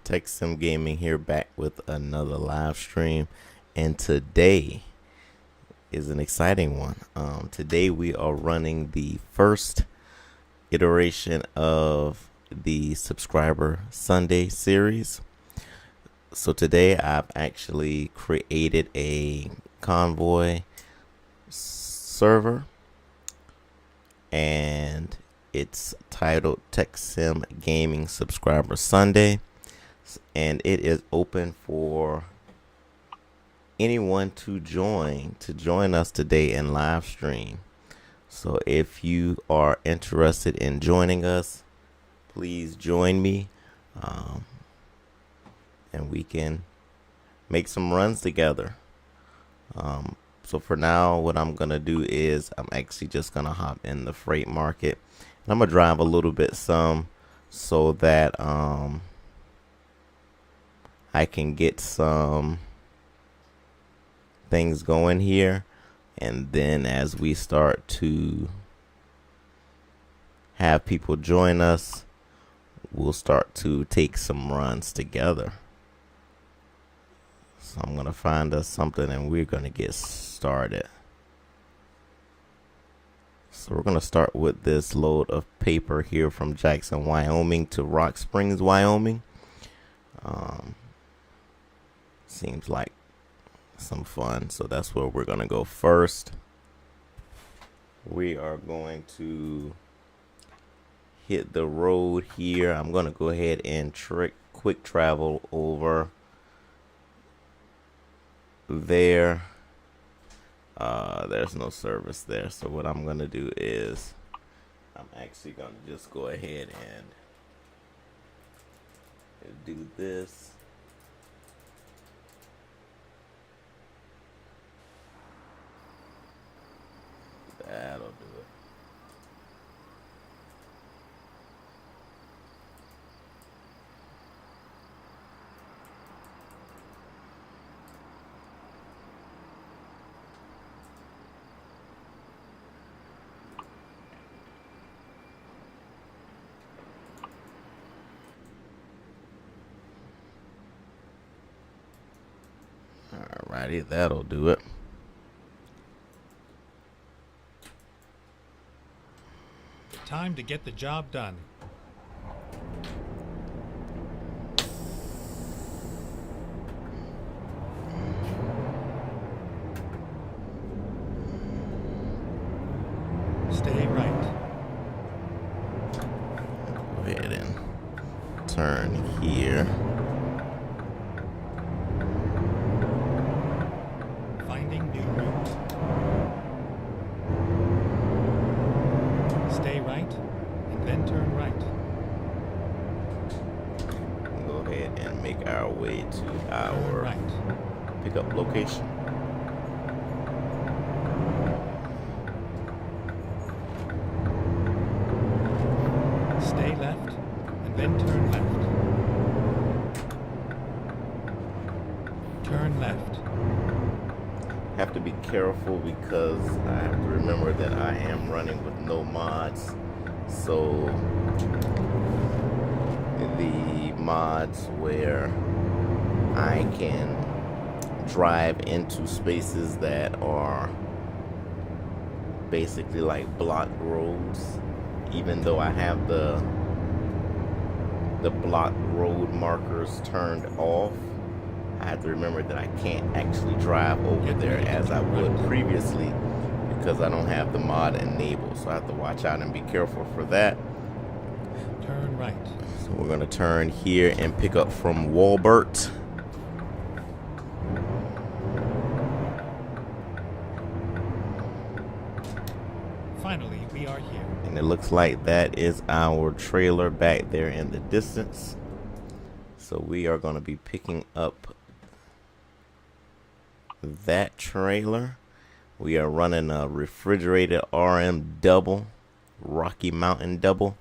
TechSim Gaming here, back with another live stream, and today is an exciting one. Today we are running the first iteration of the Subscriber Sunday series. So today I've actually created a Convoy server, and it's titled TechSim Gaming Subscriber Sunday, and it is open for anyone to join us today in live stream. So if you are interested in joining us, please join me, and we can make some runs together. So for now, what I'm gonna do is I'm actually just gonna hop in the freight market, and I'm gonna drive a little bit some so that I can get some things going here, and then as we start to have people join us, we'll start to take some runs together. So I'm gonna find us something and we're gonna get started. So we're gonna start with this load of paper here from Jackson, Wyoming to Rock Springs, Wyoming. Seems like some fun, so that's where we're gonna go first. We are going to hit the road here. I'm gonna go ahead and quick travel over there. There's no service there, so what I'm gonna do is I'm actually gonna just go ahead and do this. That'll do it. Alrighty, that'll do it. Time to get the job done. Stay right. Go ahead and turn here. Finding new route. Stay right, and then turn right. Go ahead and make our way to Turn our right. pickup location. Stay left, and then turn left. Turn left. Have to be careful because I have to remember that I am running with no mods. So the mods where I can drive into spaces that are basically like block roads, even though I have the block road markers turned off, I have to remember that I can't actually drive over there as I would previously because I don't have the mod enabled. So I have to watch out and be careful for that. Turn right. So we're going to turn here and pick up from Walbert. Finally, we are here. And it looks like that is our trailer back there in the distance. So we are going to be picking up that trailer. We are running a refrigerated RM double, Rocky Mountain double.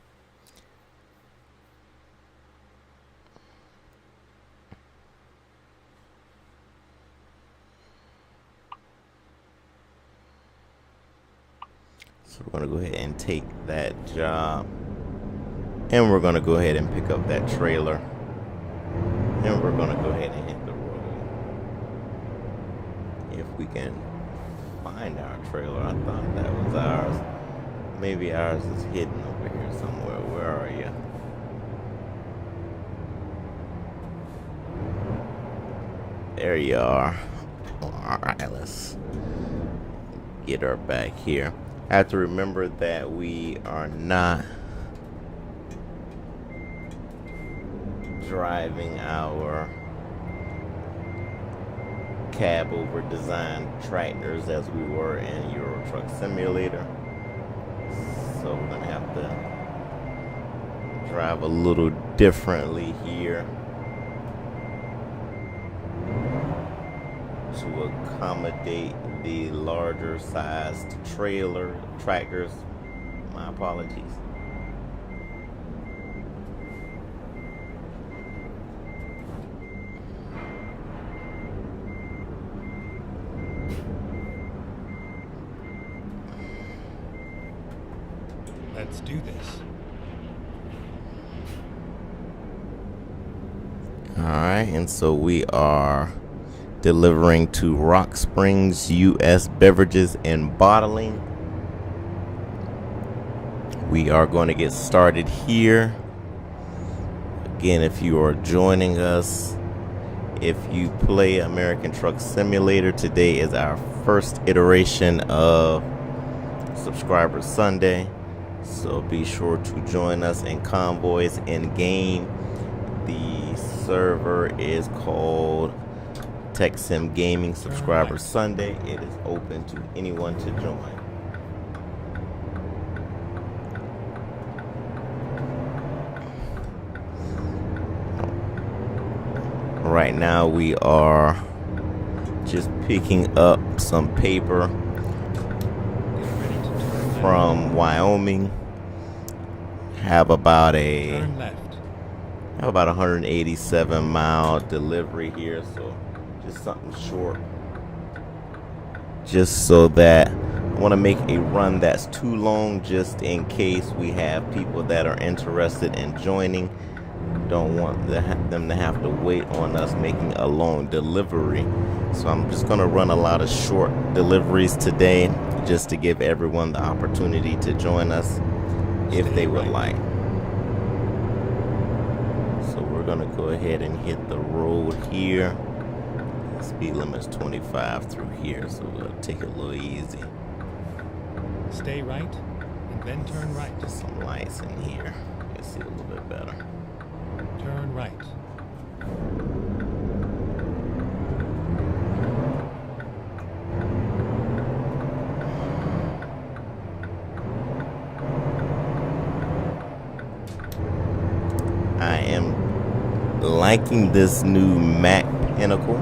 So we're going to go ahead and take that job, and we're going to go ahead and pick up that trailer. And we're gonna go ahead and hit the road. If we can find our trailer. I thought that was ours. Maybe ours is hidden over here somewhere. Where are you? There you are. Alright, let's get her back here. I have to remember that we are not driving our cab over designed tractors as we were in Euro Truck Simulator. So we're gonna have to drive a little differently here to accommodate the larger sized tractors. My apologies. Let's do this. Alright, and so we are delivering to Rock Springs U.S. Beverages and Bottling. We are going to get started here. Again, if you are joining us, if you play American Truck Simulator, today is our first iteration of Subscriber Sunday. So be sure to join us in Convoys in game. The server is called TechSim Gaming Subscriber Sunday. It is open to anyone to join. Right now we are just picking up some paper from Wyoming. Have about a 187-mile delivery here, so just something short, just so that I want to make a run that's too long, just in case we have people that are interested in joining. Don't want them to have to wait on us making a long delivery, so I'm just going to run a lot of short deliveries today, just to give everyone the opportunity to join us if they would like. So we're going to go ahead and hit the road here. The speed limit is 25 through here, so we'll take it a little easy. Stay right and then turn right. Just some lights in here. You can see a little bit better. Turn right. I am liking this new Mac Pinnacle.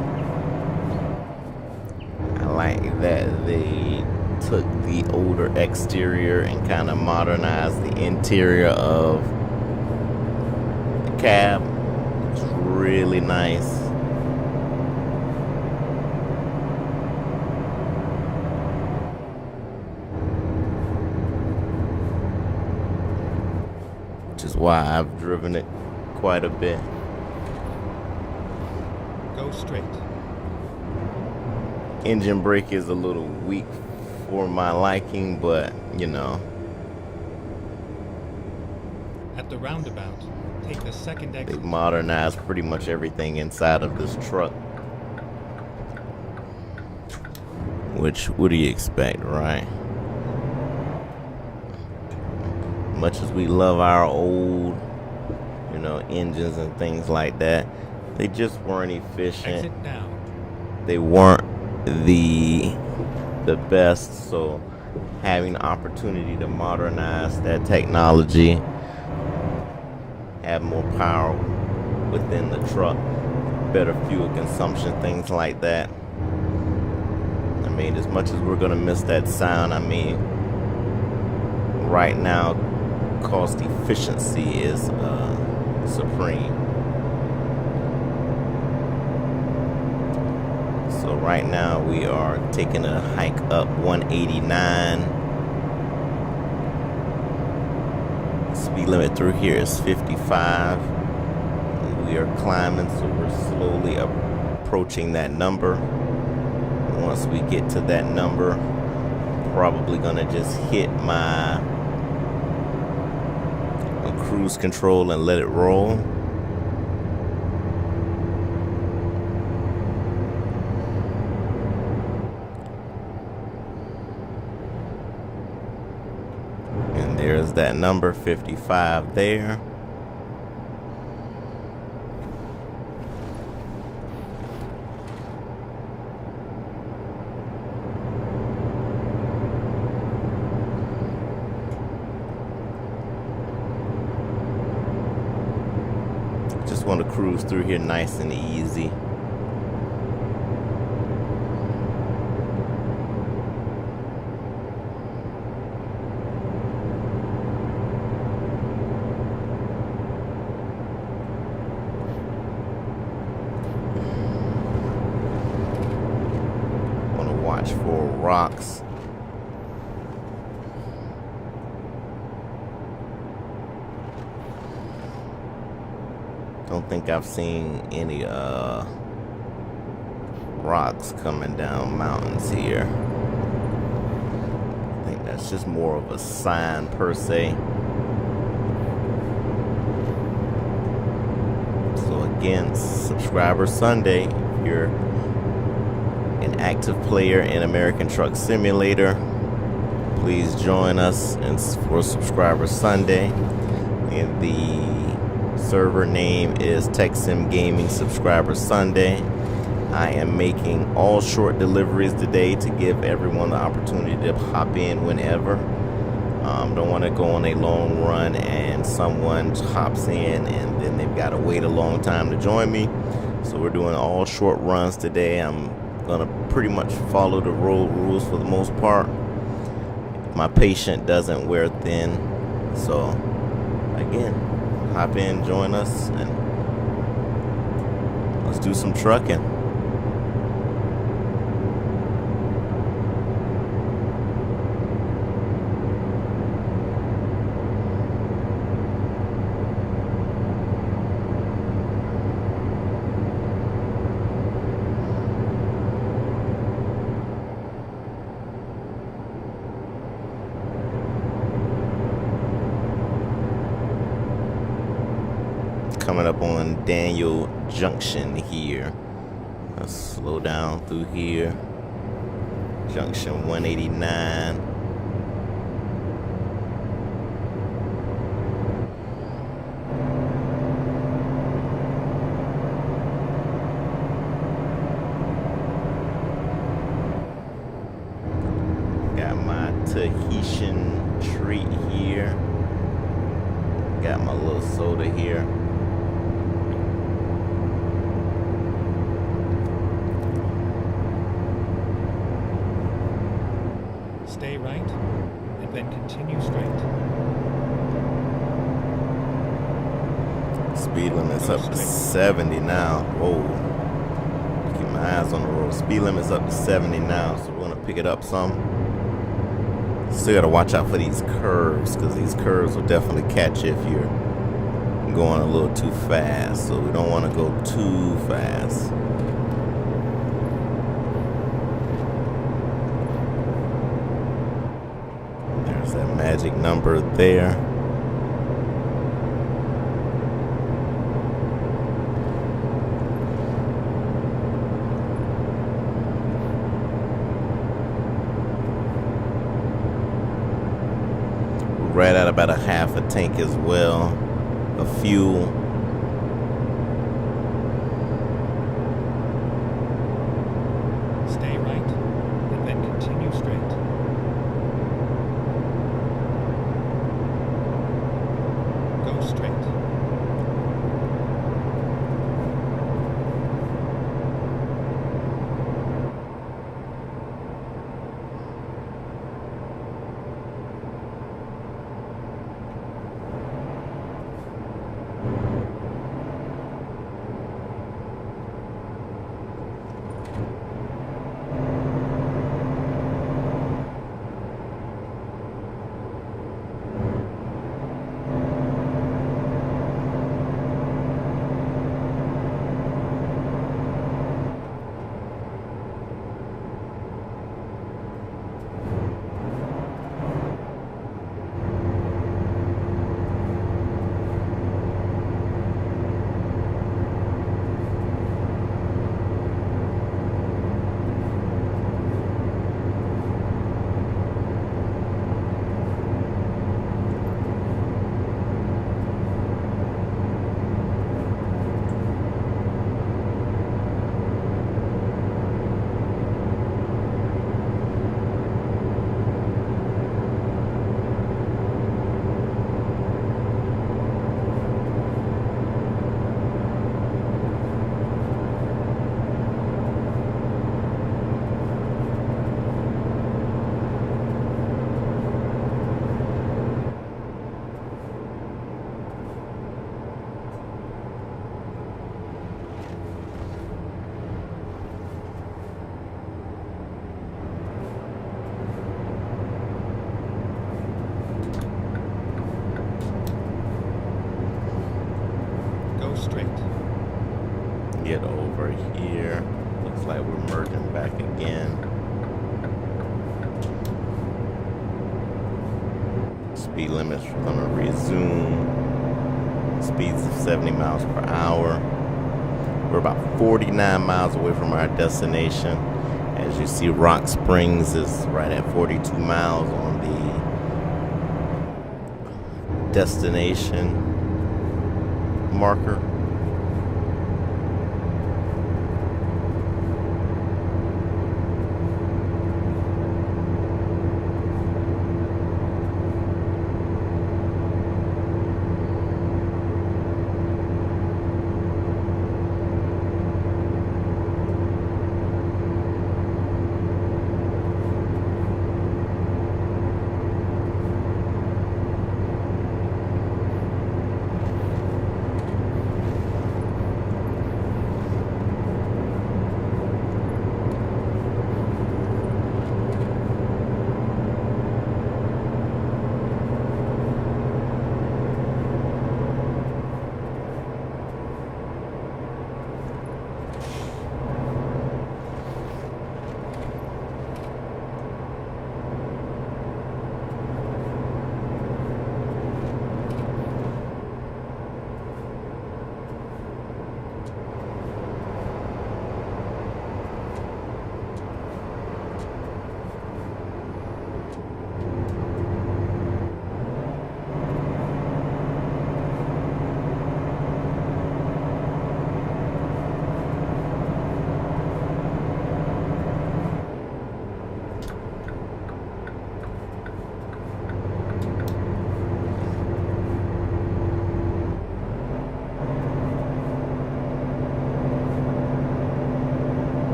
I like that they took the older exterior and kind of modernized the interior of the cab. It's really nice. Which is why I've driven it quite a bit. Go straight. Engine brake is a little weak for my liking, but you know. At the roundabout, take the second exit. They modernized pretty much everything inside of this truck. Which, what do you expect, right? Much as we love our old, you know, engines and things like that, they just weren't efficient. Exit now. They weren't the best, so having the opportunity to modernize that technology, have more power within the truck, better fuel consumption, things like that. I mean, as much as we're gonna miss that sound, I mean, right now cost efficiency is supreme. So right now we are taking a hike up 189. Speed limit through here is 55. We are climbing, so we're slowly approaching that number. Once we get to that number, probably gonna just hit my cruise control and let it roll. And there's that number, 55 there. Just want to cruise through here nice and easy. Want to watch for rocks. Don't think I've seen any rocks coming down mountains here. I think that's just more of a sign per se. So again, Subscriber Sunday. If you're an active player in American Truck Simulator, please join us for Subscriber Sunday. And the server name is TechSim Gaming Subscriber Sunday. I am making all short deliveries today to give everyone the opportunity to hop in whenever. Don't want to go on a long run and someone hops in and then they've got to wait a long time to join me. So we're doing all short runs today. I'm gonna pretty much follow the road rules for the most part. My patient doesn't wear thin, so again, hop in, join us, and let's do some trucking. Coming up on Daniel Junction here. Let's slow down through here. Junction 189. Got my Tahitian treat here. Got my little soda here. Stay right, and then continue straight. Speed limit's up to 70 now. Whoa. Keep my eyes on the road. Speed limit's up to 70 now, so we're gonna pick it up some. Still gotta watch out for these curves, because these curves will definitely catch you if you're going a little too fast. So we don't want to go too fast. There's that magic number there. Right at about a half a tank as well of fuel. Stay right, and then continue straight. Go straight. like we're merging back again. Speed limits are gonna resume. Speeds of 70 miles per hour. We're about 49 miles away from our destination. As you see, Rock Springs is right at 42 miles on the destination marker.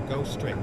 Go straight.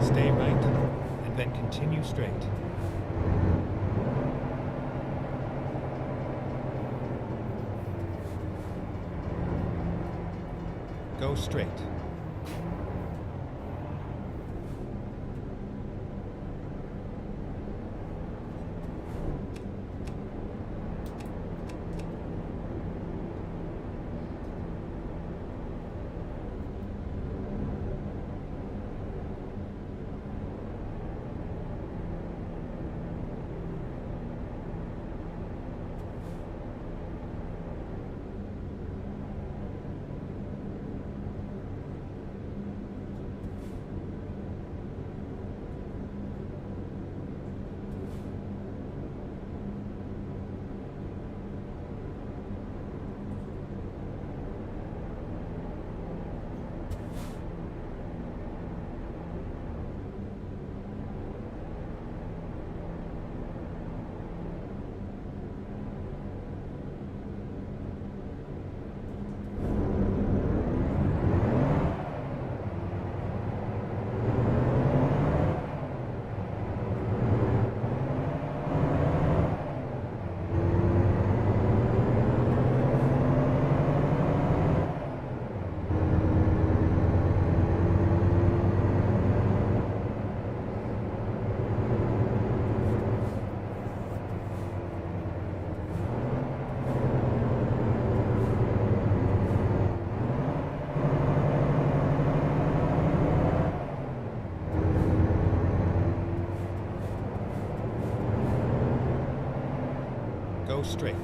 Stay right, and then continue straight. Go straight. Go straight.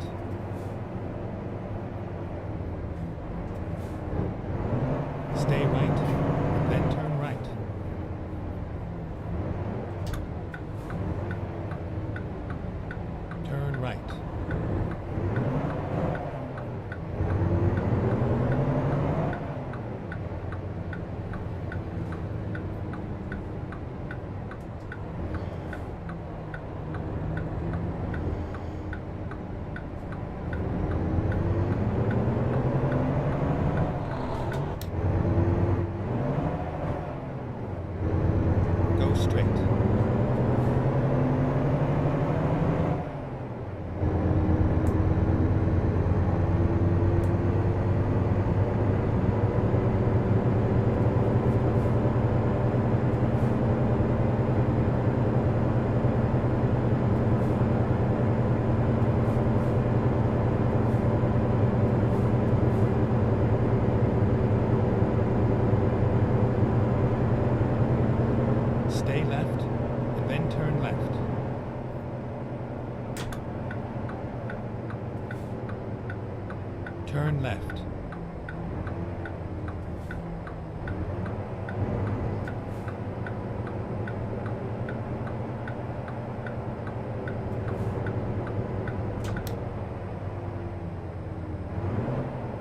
Stay right, and then turn right. Turn right. Go straight. Stay left, and then turn left. Turn left.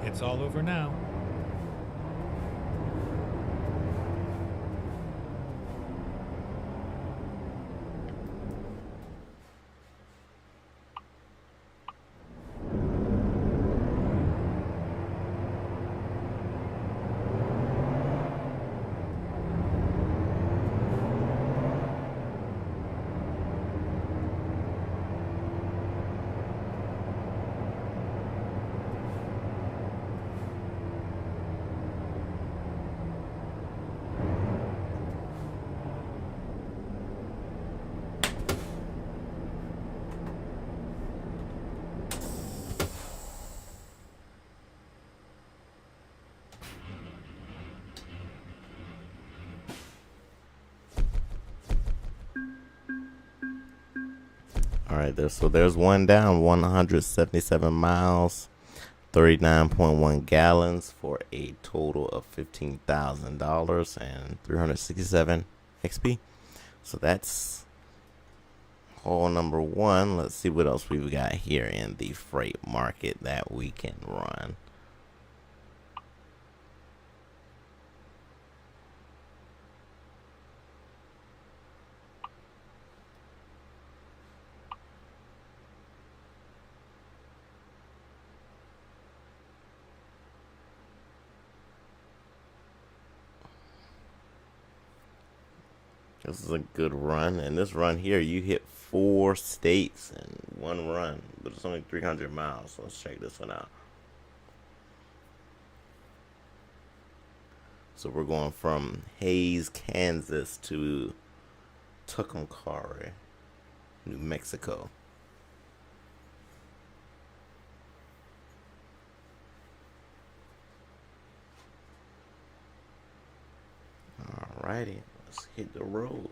It's all over now. All right, so there's one down, 177 miles, 39.1 gallons for a total of $15,000 and 367 XP. So that's hole number one. Let's see what else we've got here in the freight market that we can run. This is a good run, and this run here, you hit 4 states in one run, but it's only 300 miles. So let's check this one out. So we're going from Hays, Kansas to Tucumcari, New Mexico. Alrighty, let's hit the road.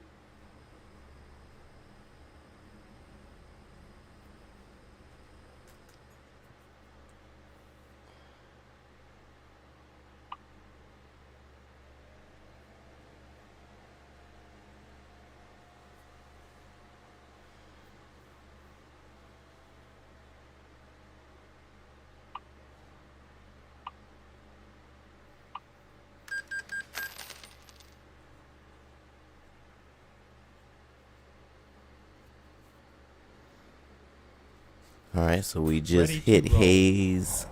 All right, so we just hit Hays.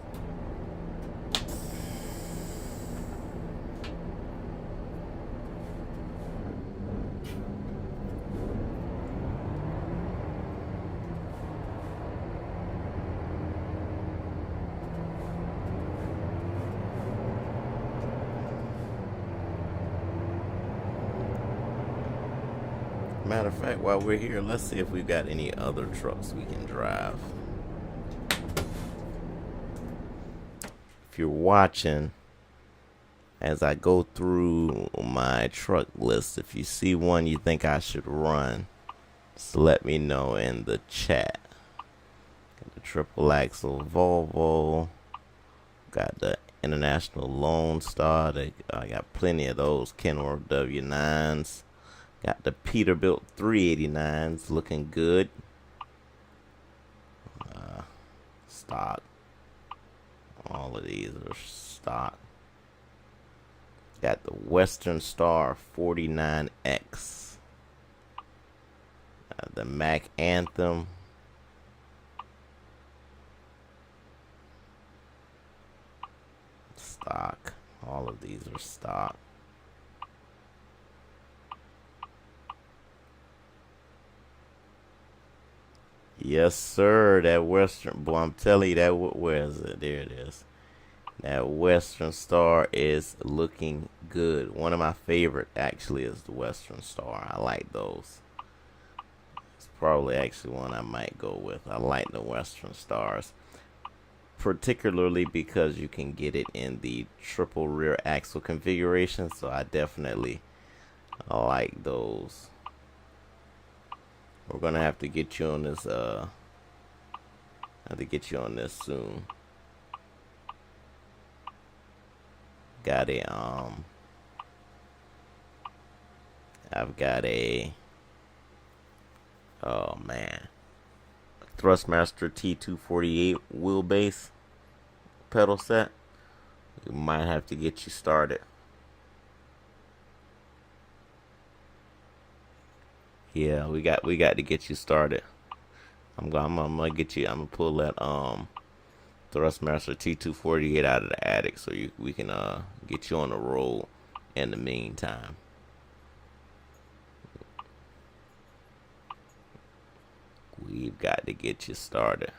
Matter of fact, while we're here, let's see if we've got any other trucks we can drive. If you're watching, as I go through my truck list, if you see one you think I should run, just let me know in the chat. Got the triple axle Volvo. Got the International Lone Star. I got plenty of those Kenworth W9s. Got the Peterbilt 389s looking good. Stock. All of these are stock. Got the Western Star 49X. The Mack Anthem. Stock. All of these are stock. Yes, sir. That Western, boy, I'm telling you that. Where is it? There it is. That Western Star is looking good. One of my favorite actually is the Western Star. I like those. It's probably actually one I might go with. I like the Western Stars, particularly because you can get it in the triple rear axle configuration. So I definitely like those. We're gonna have to get you on this. Have to get you on this soon. Got a I've got a, oh man, Thrustmaster T248 wheelbase pedal set. We might have to get you started. Yeah, we got to get you started. I'm gonna get you. I'm gonna pull that Thrustmaster T248 out of the attic so we can get you on the road in the meantime. We've got to get you started.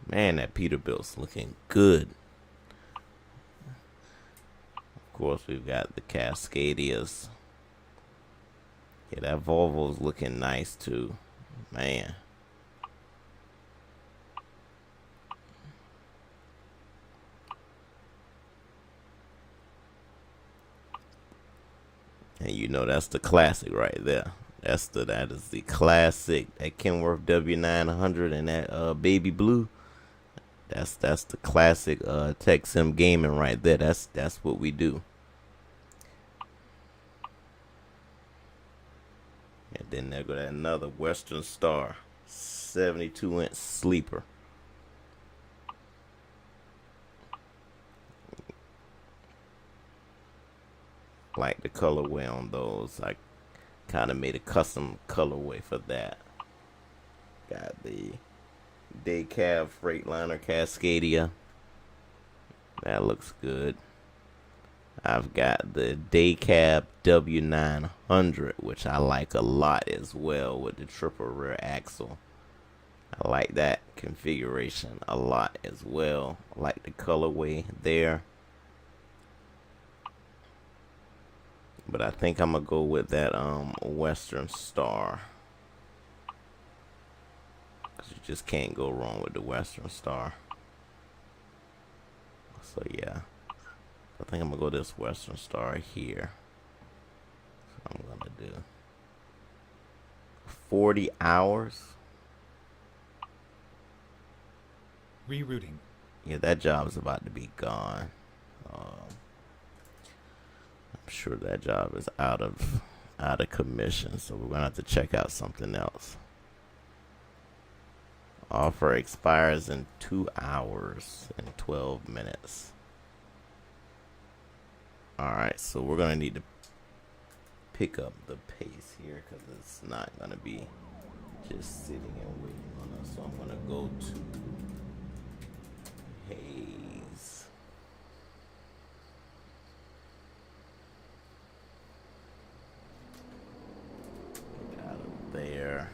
Man, that Peterbilt's looking good. Of course, we've got the Cascadias. Yeah, that Volvo's looking nice too. Man. And you know that's the classic right there. That is the classic. That Kenworth W900 and that baby blue. That's the classic Texim gaming right there. That's what we do. And then there go that another Western Star 72-inch sleeper. Like the colorway on those. I kind of made a custom colorway for that. Got the Day Cab Freightliner Cascadia. That looks good. I've got the Day Cab W900, which I like a lot as well with the triple rear axle. I like that configuration a lot as well. I like the colorway there. But I think I'm gonna go with that Western Star, because you just can't go wrong with the Western Star. So yeah, I think I'm gonna go this Western Star here. So I'm gonna do 40 hours. Rerouting. Yeah, that job is about to be gone. I'm sure that job is out of commission, so we're gonna have to check out something else. Offer expires in 2 hours and 12 minutes. Alright, so we're gonna need to pick up the pace here because it's not gonna be just sitting and waiting on us. So I'm gonna go to Hayes. Out of there.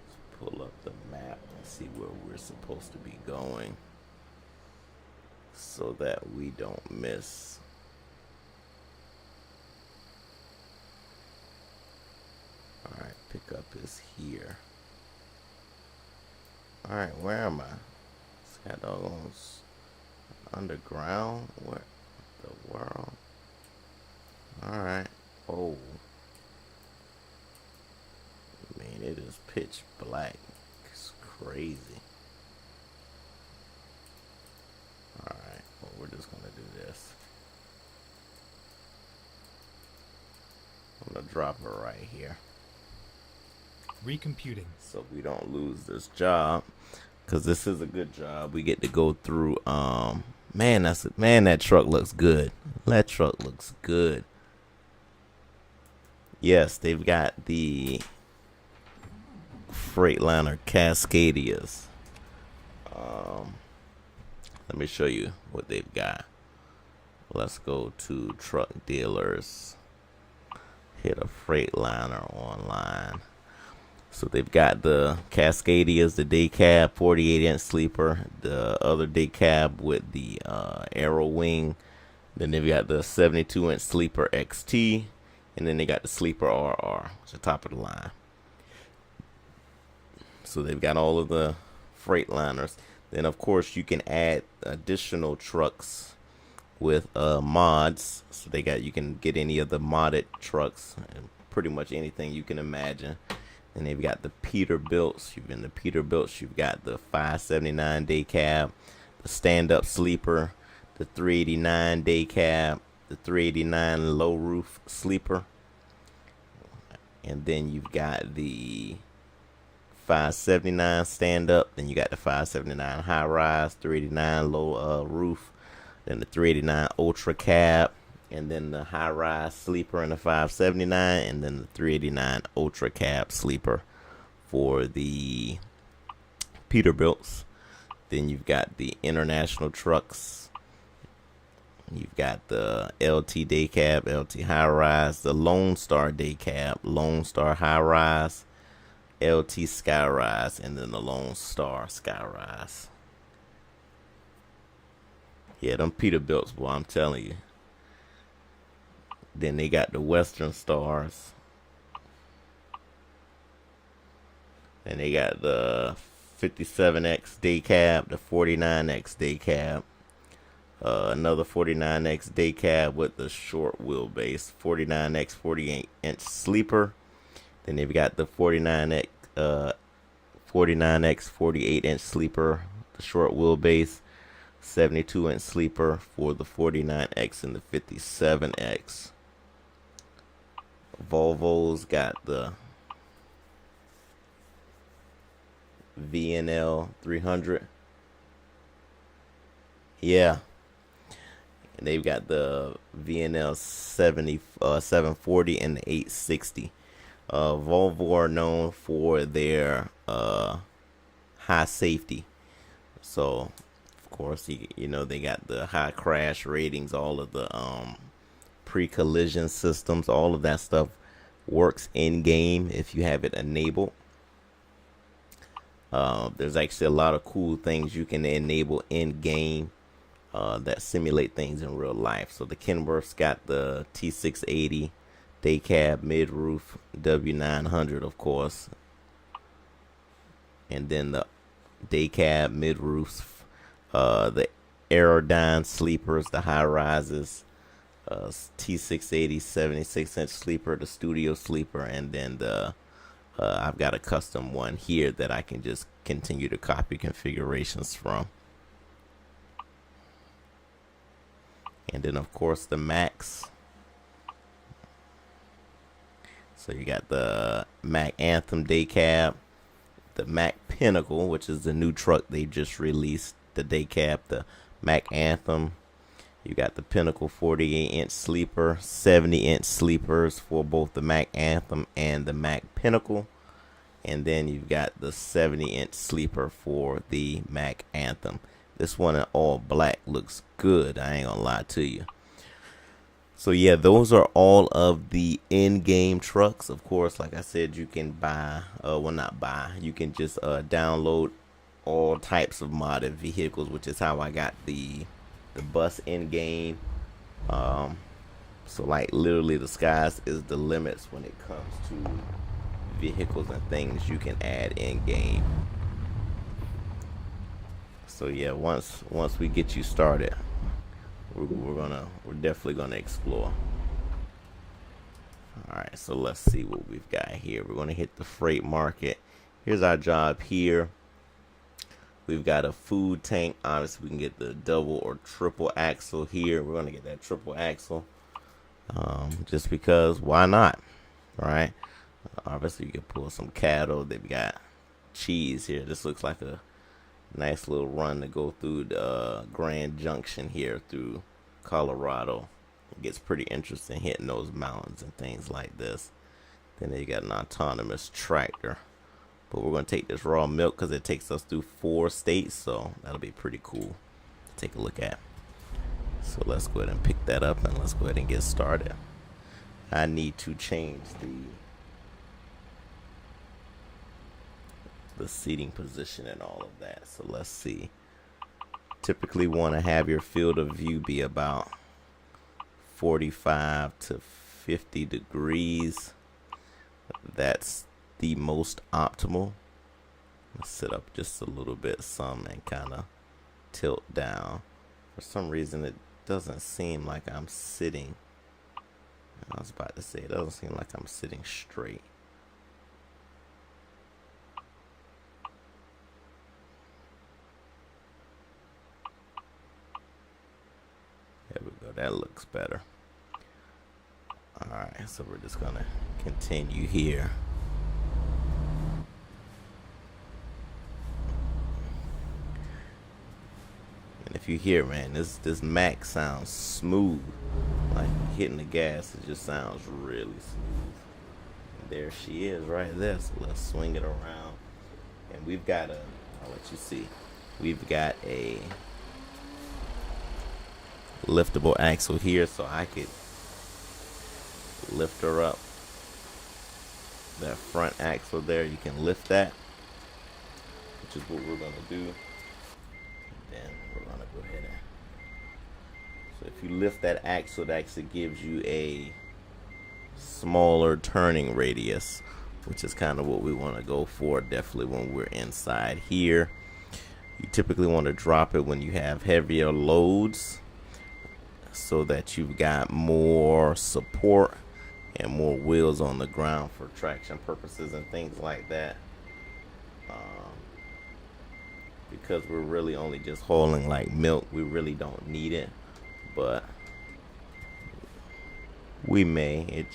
Let's pull up the map and see where we're supposed to be going so that we don't miss. Alright, pickup is here. Alright, where am I? It's got those underground. What the world? Alright. Oh. I mean, it is pitch black. black. It's crazy. Alright, well, we're just gonna do this. I'm gonna drop her right here. Recomputing. So we don't lose this job. Cause this is a good job. We get to go through man, that truck looks good. That truck looks good. Yes, they've got the Freightliner Cascadias. Let me show you what they've got. Let's go to truck dealers. Hit a Freightliner online. So they've got the Cascadias, the day cab, 48-inch sleeper, the other day cab with the arrow wing. Then they've got the 72-inch sleeper XT, and then they got the sleeper RR, which is the top of the line. So they've got all of the Freightliners. Then of course you can add additional trucks with mods. So you can get any of the modded trucks, and pretty much anything you can imagine. And they've got the Peterbilts. In the Peterbilts, you've got the 579 day cab, the stand-up sleeper, the 389 day cab, the 389 low roof sleeper, and then you've got the 579 stand-up. Then you got the 579 high rise, 389 low roof, then the 389 ultra cab, and then the high rise sleeper in the 579, and then the 389 ultra cab sleeper for the Peterbilts. Then you've got the international trucks. You've got the LT day cab, LT high rise, the Lone Star day cab, Lone Star high rise, LT sky rise, and then the Lone Star sky rise. Yeah, them Peterbilts, boy, I'm telling you. Then they got the Western Stars. And they got the 57X day cab, the 49X day cab, another 49X day cab with the short wheelbase, 49X 48-inch sleeper. Then they've got the 49X 48-inch sleeper, the short wheelbase, 72-inch sleeper for the 49X and the 57X. Volvo's got the VNL 300. Yeah. And they've got the VNL 740 and the 860. Volvo are known for their high safety. So, of course, you know, they got the high crash ratings, all of the pre-collision systems, all of that stuff works in game if you have it enabled. There's actually a lot of cool things you can enable in game that simulate things in real life. So the Kenworth's got the T680 day cab, mid roof, W900, of course, and then the day cab, mid roofs, the Aerodyne sleepers, the high rises, T680 76-inch sleeper, the studio sleeper, and then the I've got a custom one here that I can just continue to copy configurations from. And then of course the Max. So you got the Mac Anthem day cab, the Mac Pinnacle, which is the new truck they just released, the day cab, the Mac Anthem. You got the Pinnacle 48-inch sleeper, 70-inch sleepers for both the Mac Anthem and the Mac Pinnacle. And then you've got the 70-inch sleeper for the Mac Anthem. This one in all black looks good, I ain't gonna lie to you. So yeah, those are all of the in-game trucks. Of course, like I said, you can buy, well not buy, you can just download all types of modded vehicles, which is how I got the bus in game. So like literally the skies is the limits when it comes to vehicles and things you can add in game. So yeah, once we get you started, we're definitely gonna explore. All right, so let's see what we've got here. We're gonna hit the freight market. here's our job here. We've got a food tank. Obviously, we can get the double or triple axle here. We're going to get that triple axle just because why not, right? Obviously, you can pull some cattle. They've got cheese here. This looks like a nice little run to go through the Grand Junction here through Colorado. It gets pretty interesting hitting those mountains and things like this. Then you got an autonomous tractor. But we're going to take this raw milk because it takes us through 4 states. So that'll be pretty cool to take a look at. So let's go ahead and pick that up and let's go ahead and get started. I need to change the seating position and all of that. So let's see. Typically want to have your field of view be about 45 to 50 degrees. That's the most optimal. Let's sit up just a little bit some and kind of tilt down. For some reason it doesn't seem like I'm sitting, I was about to say, it doesn't seem like I'm sitting straight. There we go, that looks better. Alright, so we're just gonna continue here. And if you hear, man, this Mac sounds smooth. Like hitting the gas, it just sounds really smooth. And there she is right there. So let's swing it around. And we've got I'll let you see. We've got a liftable axle here, so I could lift her up. That front axle there, you can lift that, which is what we're going to do. Then we're going to go ahead and, so if you lift that axle, it actually gives you a smaller turning radius, which is kind of what we want to go for definitely when we're inside here. You typically want to drop it when you have heavier loads so that you've got more support and more wheels on the ground for traction purposes and things like that. Because we're really only just hauling like milk, we really don't need it, but we may. It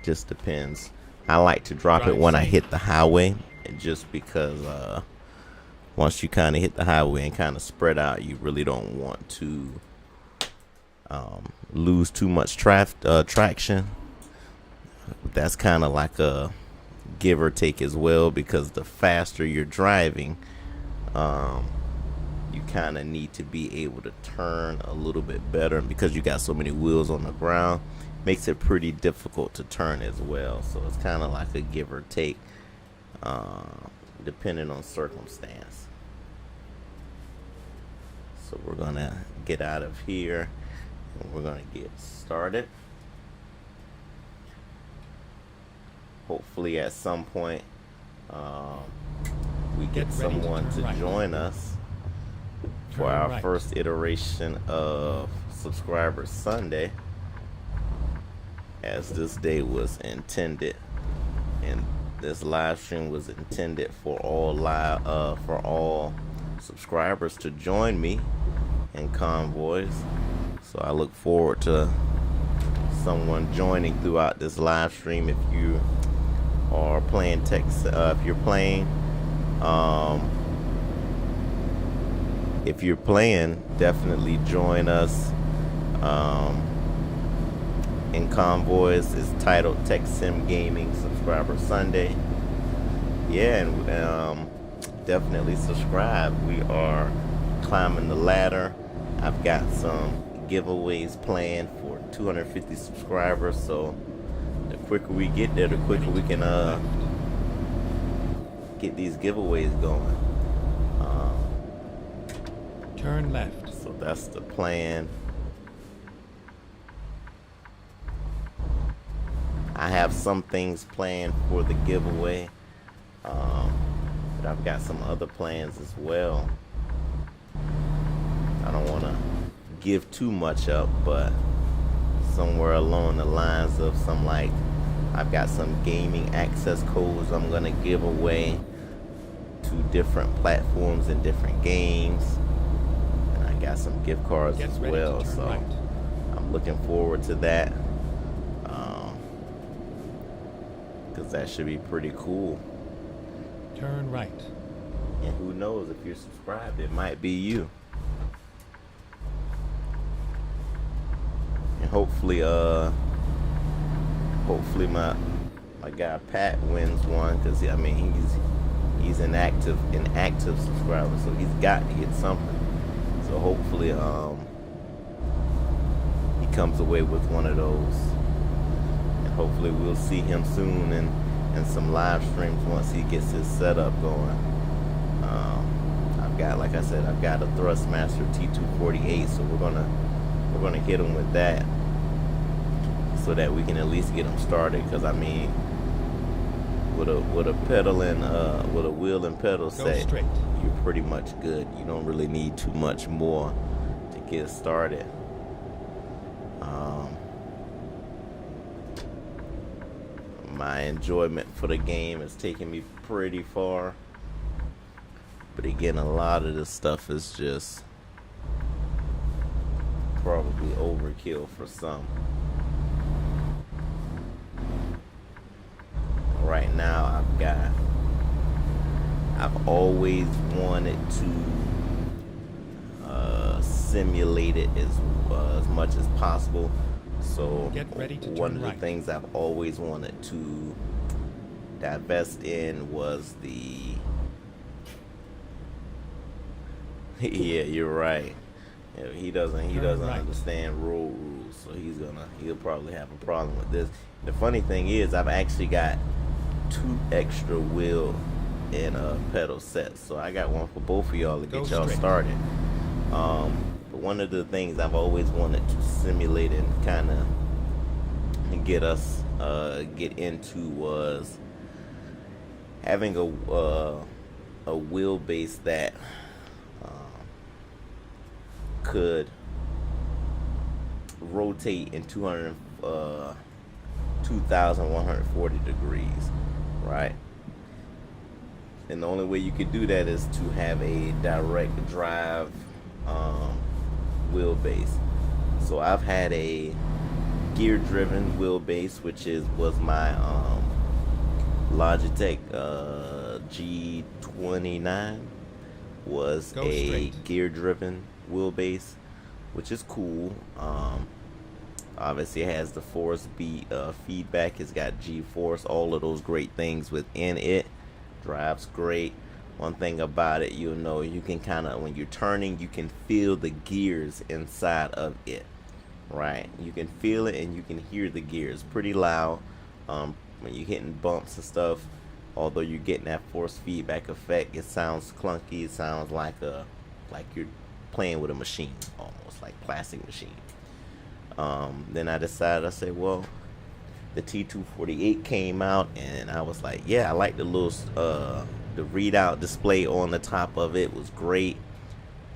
just depends. I like to drop it when I hit the highway, just because once you kind of hit the highway and kind of spread out, you really don't want to lose too much traction. That's kind of like a give or take as well, because the faster you're driving, you kind of need to be able to turn a little bit better, and because you got so many wheels on the ground, makes it pretty difficult to turn as well. So it's kind of like a give or take, depending on circumstance. So we're gonna get out of here and we're gonna get started. Hopefully at some point we get someone to join us for our first iteration of Subscriber Sunday, as this day was intended, and this live stream was intended for all subscribers to join me in Convoys. So I look forward to someone joining throughout this live stream. If you are playing if you're playing, definitely join us in Convoys. It's titled Tech Sim Gaming Subscriber Sunday. Yeah, and definitely subscribe. We are climbing the ladder. I've got some giveaways planned for 250 subscribers, so the quicker we get there, the quicker we can get these giveaways going. Turn left. So that's the plan. I have some things planned for the giveaway, but I've got some other plans as well. I don't want to give too much up, but somewhere along the lines of some like I've got some gaming access codes I'm gonna give away to different platforms and different games, and I got some gift cards as well. So I'm looking forward to that, because that should be pretty cool. Turn right. And who knows, if you're subscribed, it might be you. And hopefully my guy Pat wins one, because I mean he's an active subscriber, so he's got to get something. So hopefully he comes away with one of those, and hopefully we'll see him soon in some live streams once he gets his setup going. Like I said, I've got a Thrustmaster T248, so we're gonna hit him with that, so that we can at least get him started. Because I mean, with a pedal and with a wheel and pedal set, you're pretty much good. You don't really need too much more to get started. My enjoyment for the game is taking me pretty far. But again, a lot of this stuff is just probably overkill for some. Right now, I've always wanted to simulate it as much as possible. So one of the things I've always wanted to divest in was the yeah, you're right. Yeah, he doesn't understand road rules, so he'll probably have a problem with this. The funny thing is, I've actually got 2 extra wheel and pedal sets, so I got one for both of y'all to get y'all started. But one of the things I've always wanted to simulate and kind of get us get into was having a wheelbase that could rotate in 2,140 degrees, right? And the only way you could do that is to have a direct drive wheelbase. So I've had a gear driven wheelbase, which was my Logitech G29 was a gear driven wheelbase, which is cool. Obviously it has the force feedback, it's got G-force, all of those great things within it. Drives great. One thing about it, you know, you can kind of, when you're turning, you can feel the gears inside of it, right? You can feel it and you can hear the gears pretty loud. When you're hitting bumps and stuff, although you're getting that force feedback effect, it sounds clunky. It sounds like you're playing with a machine, almost like plastic machine. Then I decided, I said, well, the T248 came out, and I was like, yeah, I like the little the readout display on the top of it was great.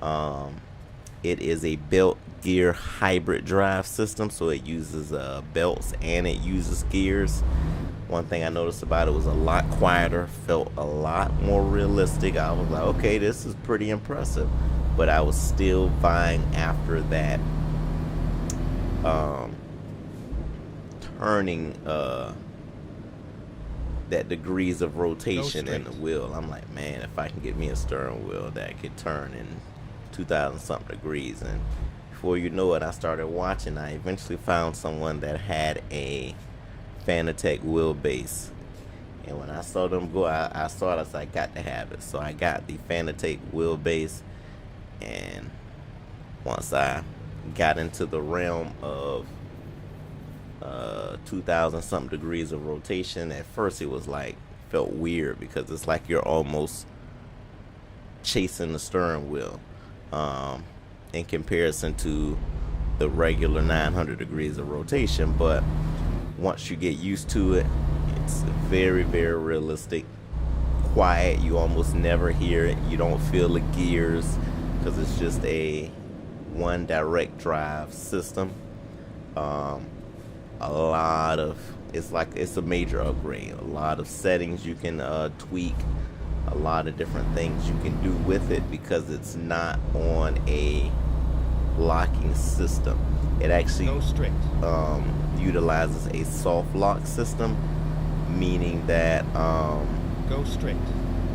It is a belt gear hybrid drive system, so it uses belts and it uses gears. One thing I noticed about it was a lot quieter, felt a lot more realistic. I was like, okay, this is pretty impressive. But I was still vying after that turning that degrees of rotation in the wheel. I'm like, man, if I can get me a steering wheel that could turn in 2,000 something degrees. And before you know it, I started watching. I eventually found someone that had a Fanatec wheelbase, and when I saw them go, I saw it. I said, I got to have it. So I got the Fanatec wheelbase, and once I got into the realm of 2,000 something degrees of rotation, at first it was like, felt weird, because it's like you're almost chasing the steering wheel in comparison to the regular 900 degrees of rotation. But once you get used to it, it's very, very realistic, quiet. You almost never hear it. You don't feel the gears, because it's just a one direct drive system. a lot of, it's a major upgrade. A lot of settings you can tweak, a lot of different things you can do with it because it's not on a locking system. It actually Go straight. utilizes a soft lock system, meaning that Go straight.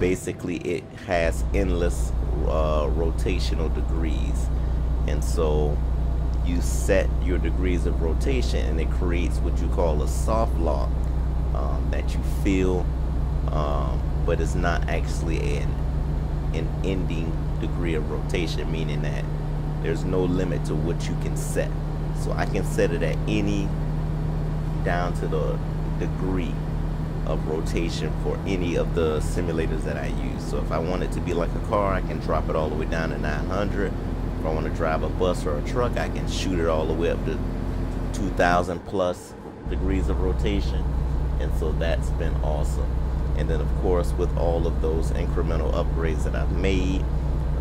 basically it has endless rotational degrees, and so you set your degrees of rotation and it creates what you call a soft lock that you feel, but it's not actually an ending degree of rotation, meaning that there's no limit to what you can set. So I can set it at any, down to the degree of rotation for any of the simulators that I use. So if I want it to be like a car, I can drop it all the way down to 900. If I want to drive a bus or a truck, I can shoot it all the way up to 2,000 plus degrees of rotation. And so that's been awesome. And then of course, with all of those incremental upgrades that I've made,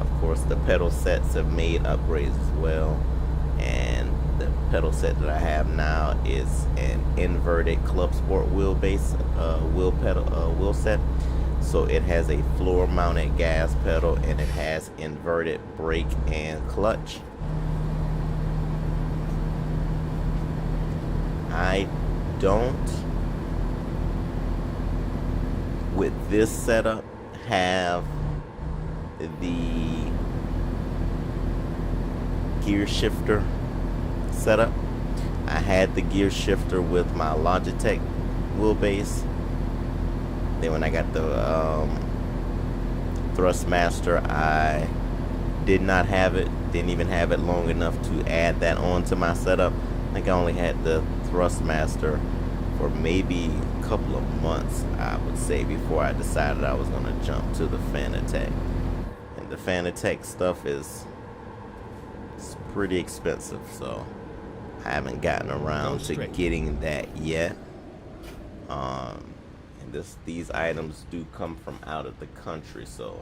of course the pedal sets have made upgrades as well. And the pedal set that I have now is an inverted Club Sport wheelbase wheel set. So it has a floor mounted gas pedal and it has inverted brake and clutch. I don't, with this setup, have the gear shifter setup. I had the gear shifter with my Logitech wheelbase. Then when I got the Thrustmaster, I did not have it. Didn't even have it long enough to add that on to my setup. I think I only had the Thrustmaster for maybe a couple of months, I would say, before I decided I was going to jump to the Fanatec. And the Fanatec stuff is pretty expensive, so I haven't gotten around to getting that yet. And these items do come from out of the country, so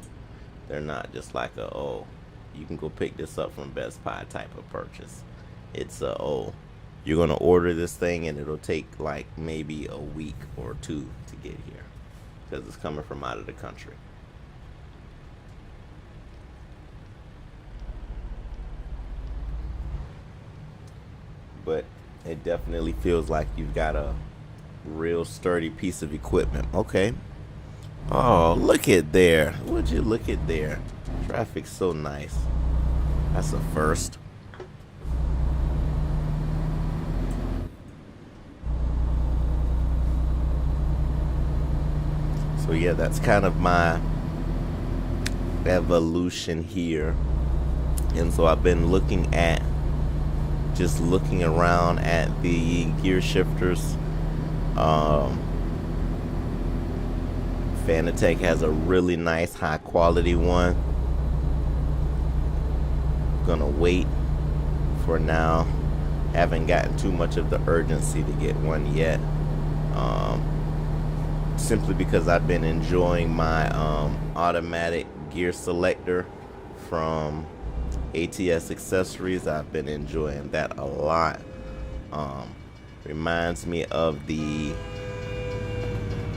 they're not just like a, oh, you can go pick this up from Best Buy type of purchase. It's a, oh, you're gonna order this thing and it'll take like maybe a week or two to get here because it's coming from out of the country. But it definitely feels like you've got a real sturdy piece of equipment. Okay. Oh, look at there. Would you look at there? Traffic's so nice. That's a first. So yeah, that's kind of my evolution here. And so I've been looking around at the gear shifters. Fanatec has a really nice high quality one. Gonna wait for now. Haven't gotten too much of the urgency to get one yet. Simply because I've been enjoying my automatic gear selector from ATS Accessories. I've been enjoying that a lot. Reminds me of the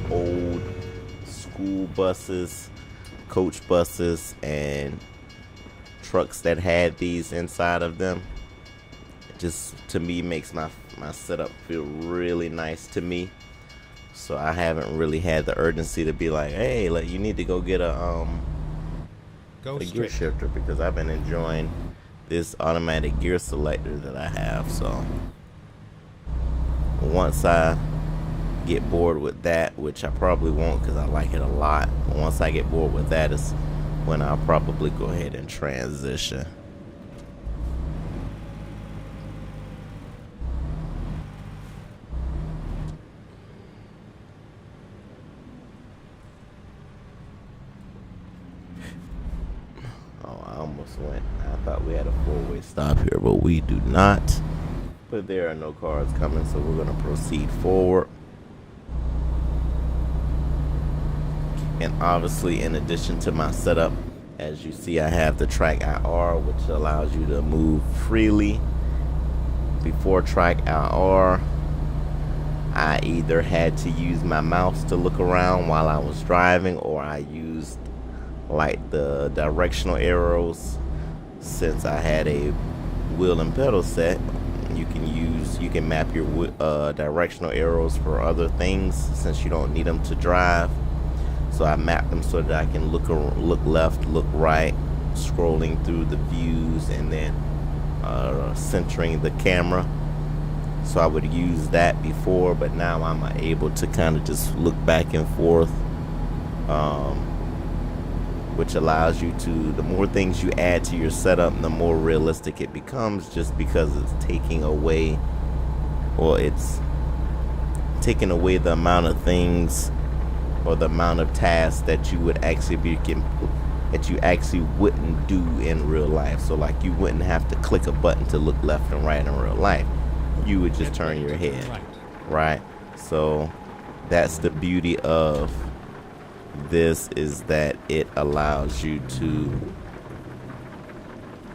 old school buses, coach buses, and trucks that had these inside of them. It just, to me, makes my setup feel really nice to me. So I haven't really had the urgency to be like, hey, like, you need to go get a gear shifter, because I've been enjoying this automatic gear selector that I have. So once I get bored with that, which I probably won't because I like it a lot, but once I get bored with that is when I'll probably go ahead and transition. I thought we had a four-way stop here, but we do not. But there are no cars coming, so we're going to proceed forward. And obviously, in addition to my setup, as you see, I have the Track IR, which allows you to move freely. Before Track IR, I either had to use my mouse to look around while I was driving, or I used like the directional arrows. Since I had a wheel and pedal set, you can map your directional arrows for other things since you don't need them to drive. So I mapped them so that I can look left, look right, scrolling through the views, and then centering the camera. So I would use that before, but now I'm able to kind of just look back and forth, which allows you to, the more things you add to your setup, the more realistic it becomes, just because it's taking away the amount of things or the amount of tasks that you would actually wouldn't do in real life. So like, you wouldn't have to click a button to look left and right in real life. You would just turn your head, right? So that's the beauty of this, is that it allows you to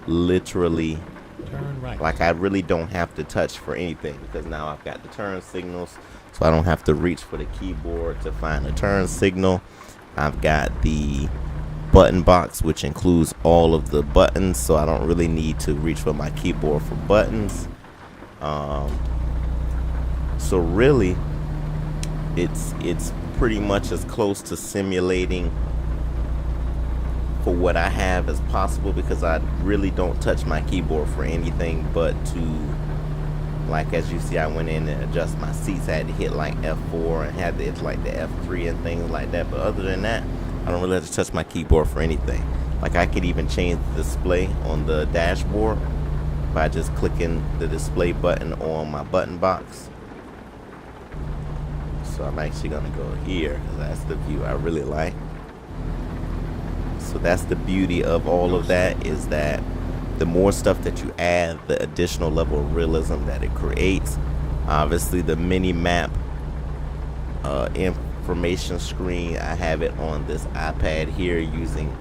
literally turn right. Like, I really don't have to touch for anything, because now I've got the turn signals, so I don't have to reach for the keyboard to find a turn signal. I've got the button box, which includes all of the buttons, so I don't really need to reach for my keyboard for buttons. So really, it's pretty much as close to simulating for what I have as possible, because I really don't touch my keyboard for anything but to, like, as you see, I went in and adjust my seats. I had to hit like F4 and had to hit like the F3 and things like that, but other than that, I don't really have to touch my keyboard for anything. Like, I could even change the display on the dashboard by just clicking the display button on my button box. So I'm actually gonna go here, because that's the view I really like. So that's the beauty of all of that, is that the more stuff that you add, the additional level of realism that it creates. Obviously, the mini map information screen, I have it on this iPad here using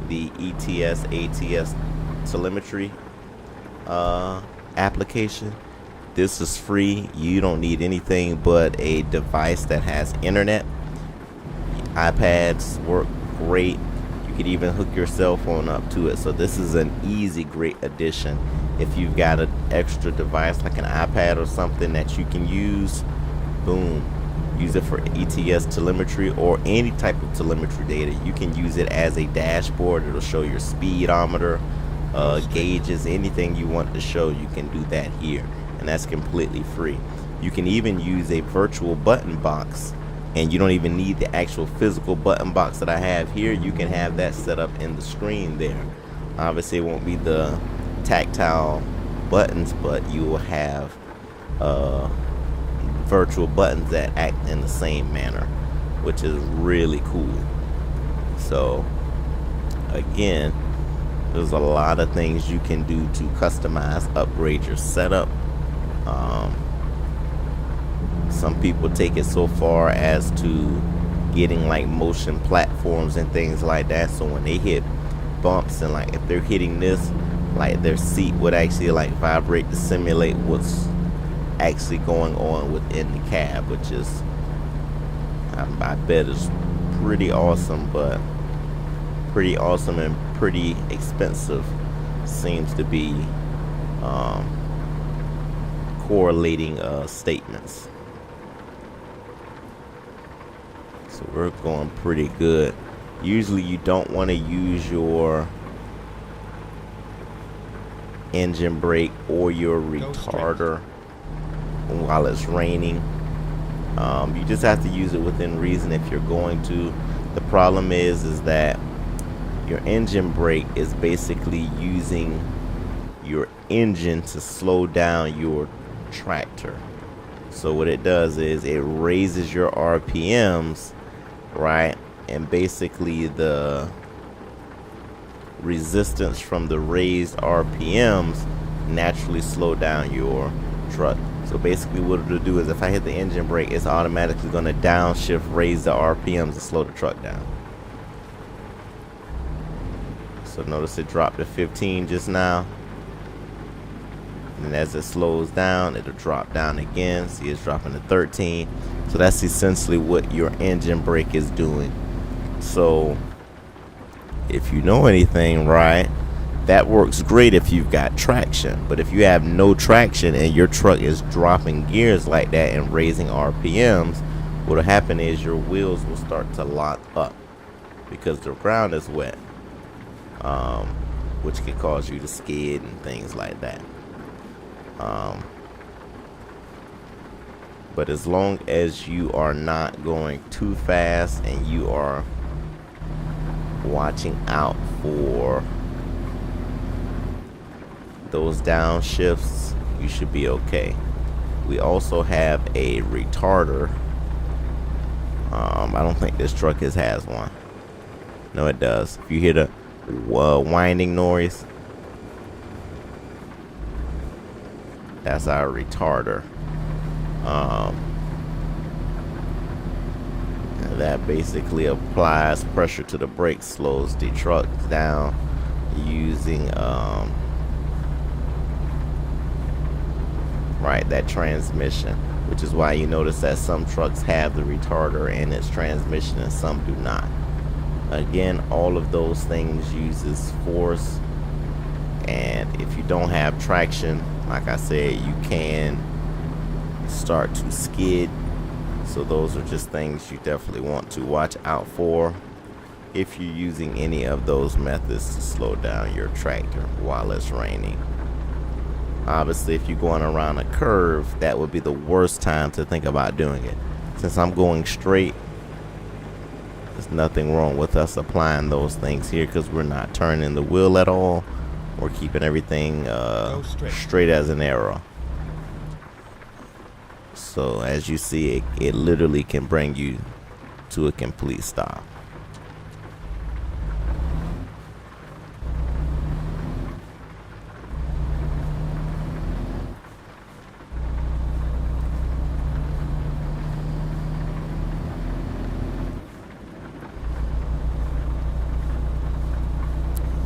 the ATS telemetry application. This is free. You don't need anything but a device that has internet. iPads work great. You could even hook your cell phone up to it. So this is an easy, great addition. If you've got an extra device like an iPad or something that you can use, boom, use it for ETS telemetry or any type of telemetry data. You can use it as a dashboard. It'll show your speedometer, gauges, anything you want to show, you can do that here. And that's completely free. You can even use a virtual button box, and you don't even need the actual physical button box that I have here. You can have that set up in the screen there. Obviously, it won't be the tactile buttons, but you will have virtual buttons that act in the same manner, which is really cool. So again, there's a lot of things you can do to customize, upgrade your setup. Some people take it so far as to getting like motion platforms and things like that, so when they hit bumps, and like if they're hitting this, like their seat would actually like vibrate to simulate what's actually going on within the cab, which is, I bet is pretty awesome, but pretty awesome and pretty expensive. Seems to be correlating statements. So we're going pretty good. Usually you don't want to use your engine brake or your retarder while it's raining. You just have to use it within reason if you're going to. The problem is that your engine brake is basically using your engine to slow down your tractor. So what it does is it raises your RPMs, right? And basically the resistance from the raised RPMs naturally slow down your truck. So basically what it'll do is if I hit the engine brake, it's automatically going to downshift, raise the RPMs, and slow the truck down. So notice it dropped to 15 just now. And as it slows down, it'll drop down again. See, it's dropping to 13. So that's essentially what your engine brake is doing. So if you know anything, right, that works great if you've got traction. But if you have no traction and your truck is dropping gears like that and raising RPMs, what'll happen is your wheels will start to lock up because the ground is wet, which can cause you to skid and things like that. But as long as you are not going too fast and you are watching out for those downshifts, you should be okay. We also have a retarder. I don't think this truck has one. No, it does. If you hear the winding noise, that's our retarder. That basically applies pressure to the brakes, slows the truck down using that transmission, which is why you notice that some trucks have the retarder in its transmission and some do not. Again, all of those things uses force, and if you don't have traction, like I said, you can start to skid. So those are just things you definitely want to watch out for if you're using any of those methods to slow down your tractor while it's raining. Obviously, if you're going around a curve, that would be the worst time to think about doing it. Since I'm going straight, there's nothing wrong with us applying those things here because we're not turning the wheel at all. We're keeping everything straight as an arrow. So as you see, it literally can bring you to a complete stop.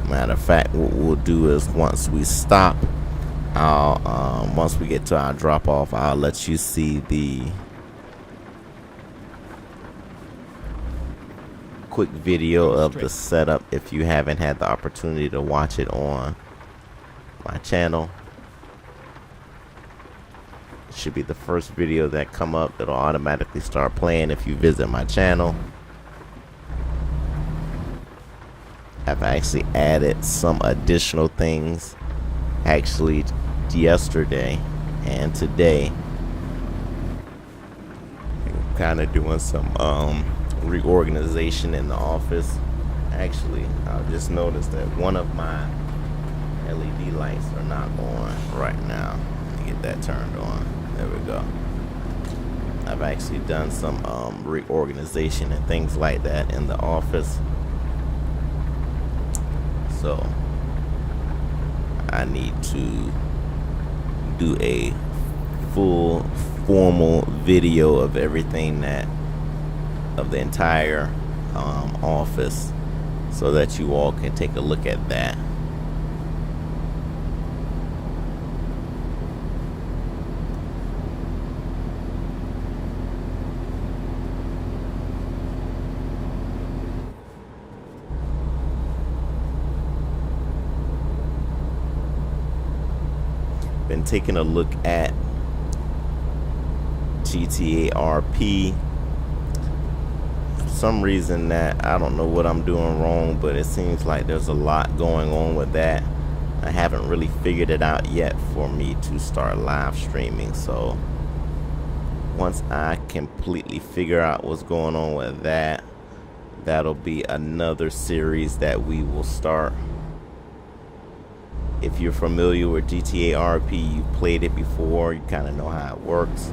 Matter of fact, what we'll do is once we stop, once we get to our drop off, I'll let you see the quick video of the setup if you haven't had the opportunity to watch it on my channel. It should be the first video that come up. It'll automatically start playing if you visit my channel. I've actually added some additional things actually yesterday and today. I'm kind of doing some reorganization in the office. Actually, I just noticed that one of my LED lights are not on right now. Let me get that turned on. There we go. I've actually done some reorganization and things like that in the office. So I need to do a full formal video of everything of the entire office so that you all can take a look at that. Been taking a look at GTA RP. For some reason that I don't know what I'm doing wrong, but it seems like there's a lot going on with that. I haven't really figured it out yet for me to start live streaming. So once I completely figure out what's going on with that, that'll be another series that we will start. If you're familiar with GTA RP, you've played it before, you kind of know how it works,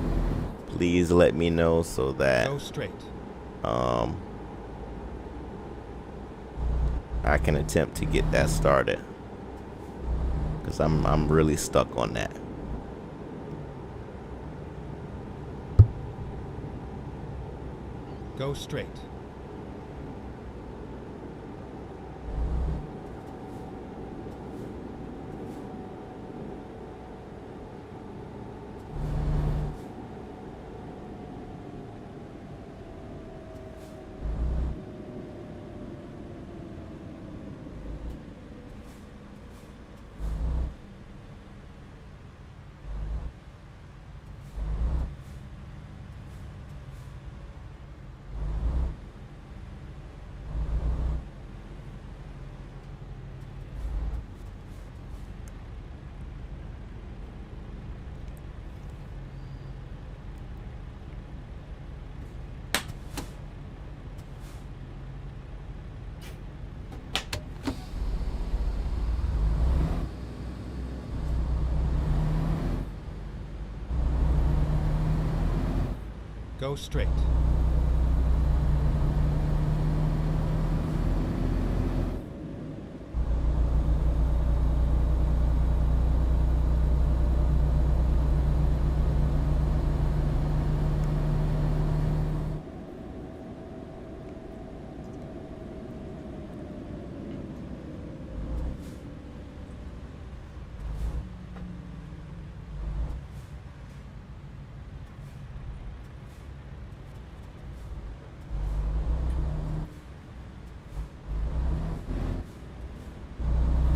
please let me know so that Go straight. I can attempt to get that started, because I'm really stuck on that. Go straight. Go straight.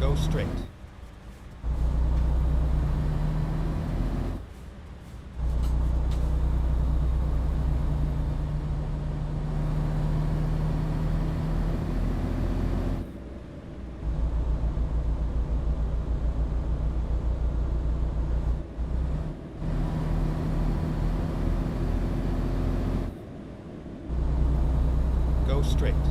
Go straight. Go straight.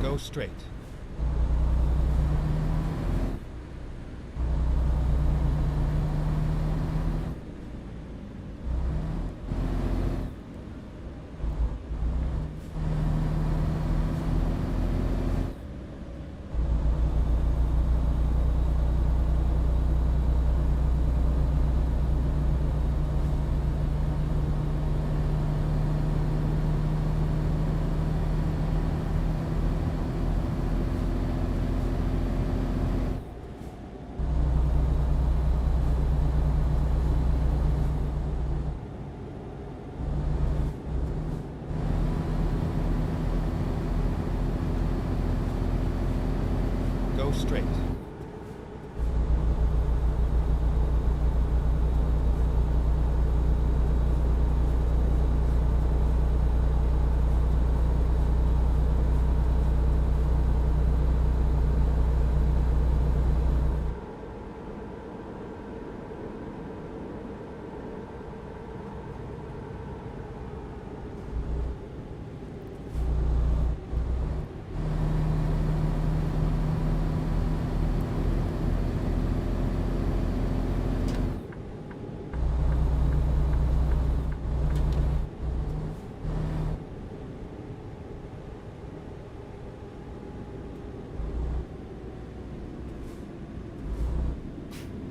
Go straight. Go straight.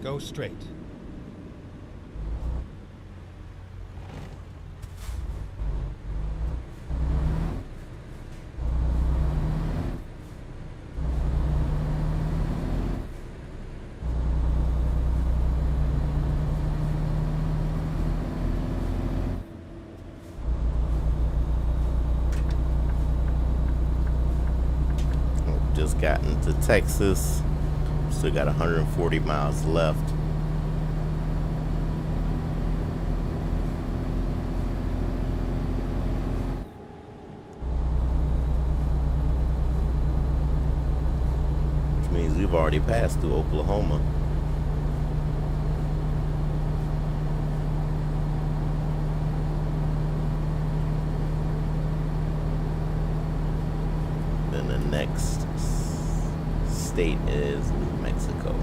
Go straight. Just got into Texas. Still got 140 miles left. Which means we've already passed through Oklahoma. Then the next state is New Mexico.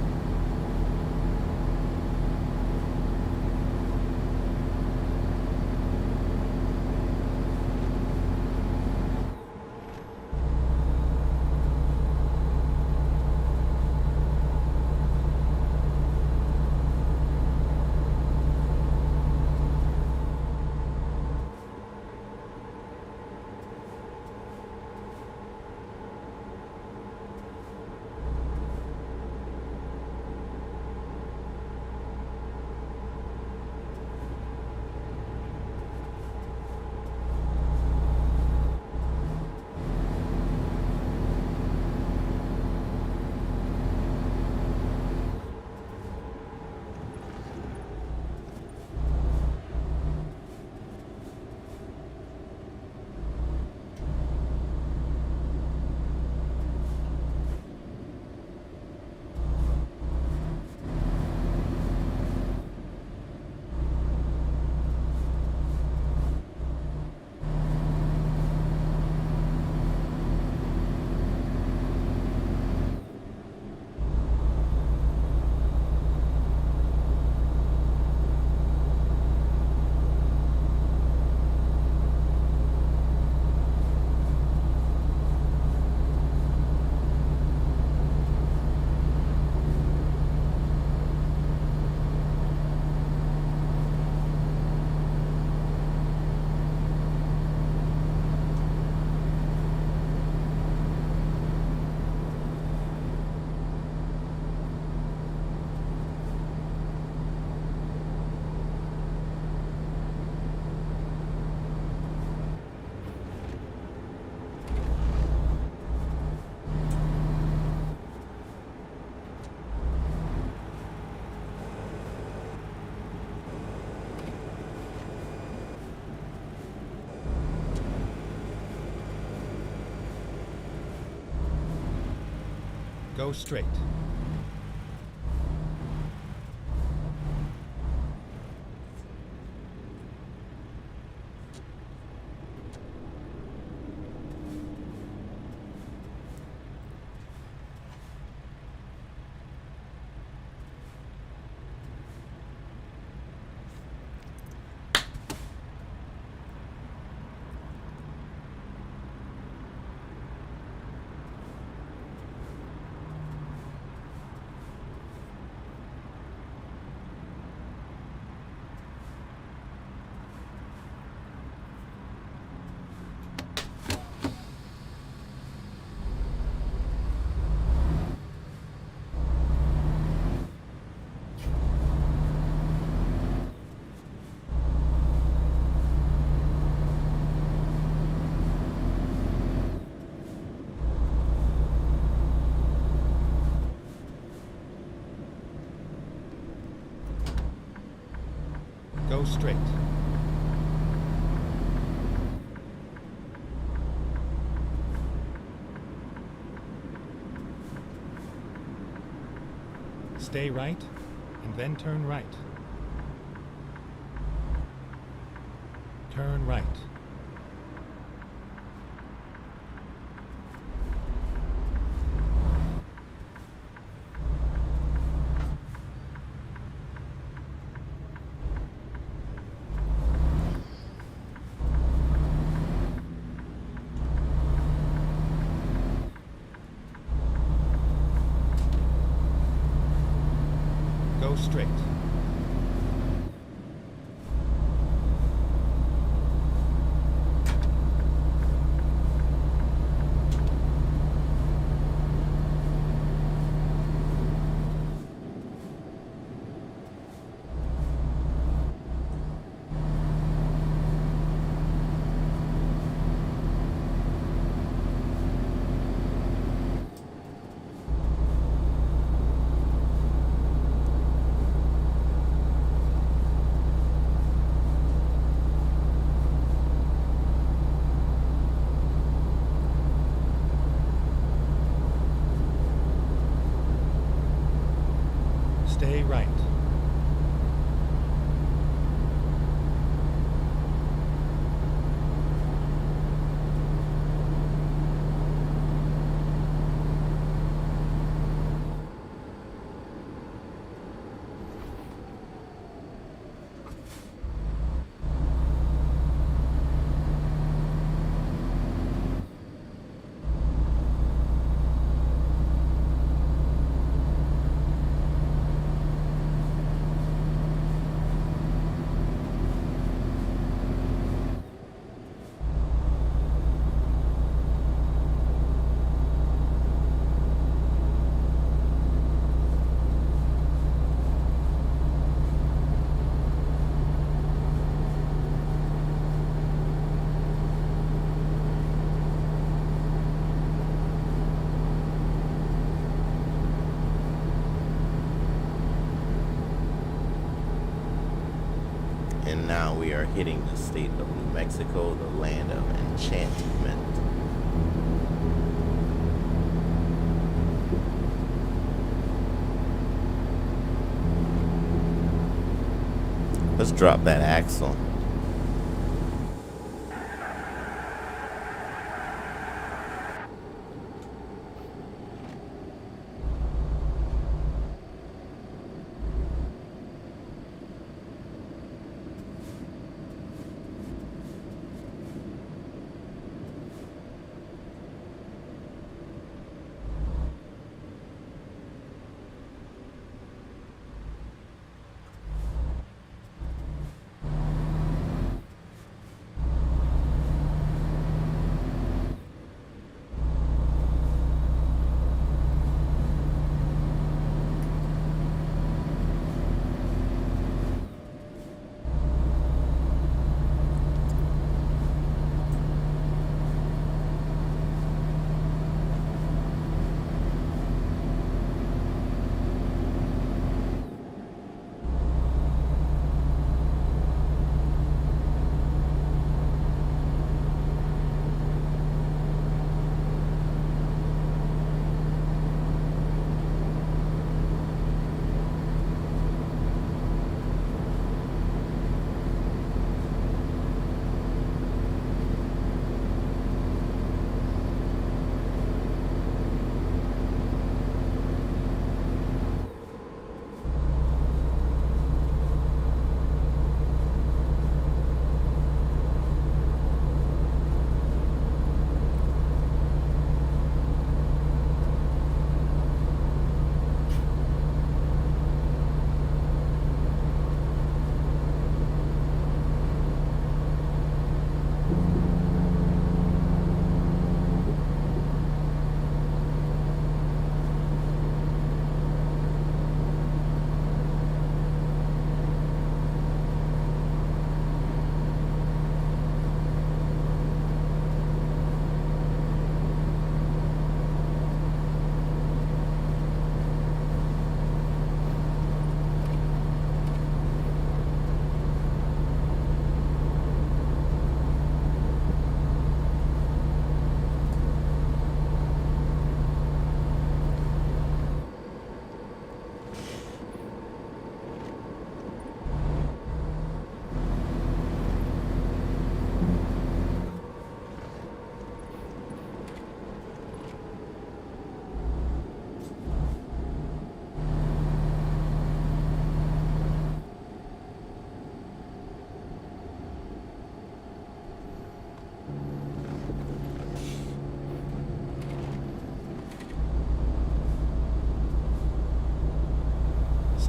Go straight. Go straight. Stay right, and then turn right. Turn right. Go straight. Stay right. And now we are hitting the state of New Mexico, the land of enchantment. Let's drop that axle.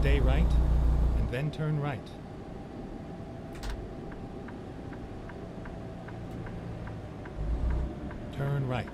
Stay right, and then turn right. Turn right.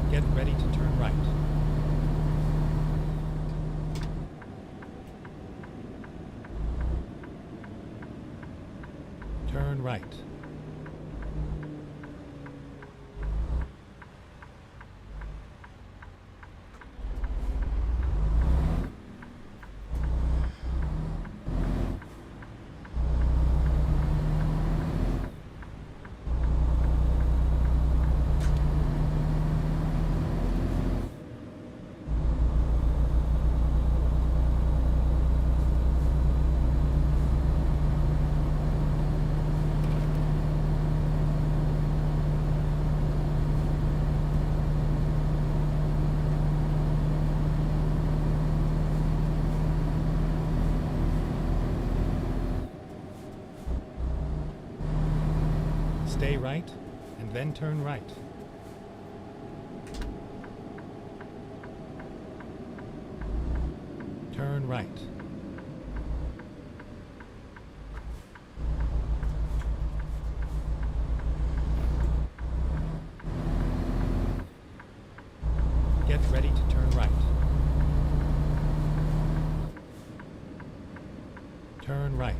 Get ready to turn right. Turn right. Stay right, and then turn right. Turn right. Get ready to turn right. Turn right.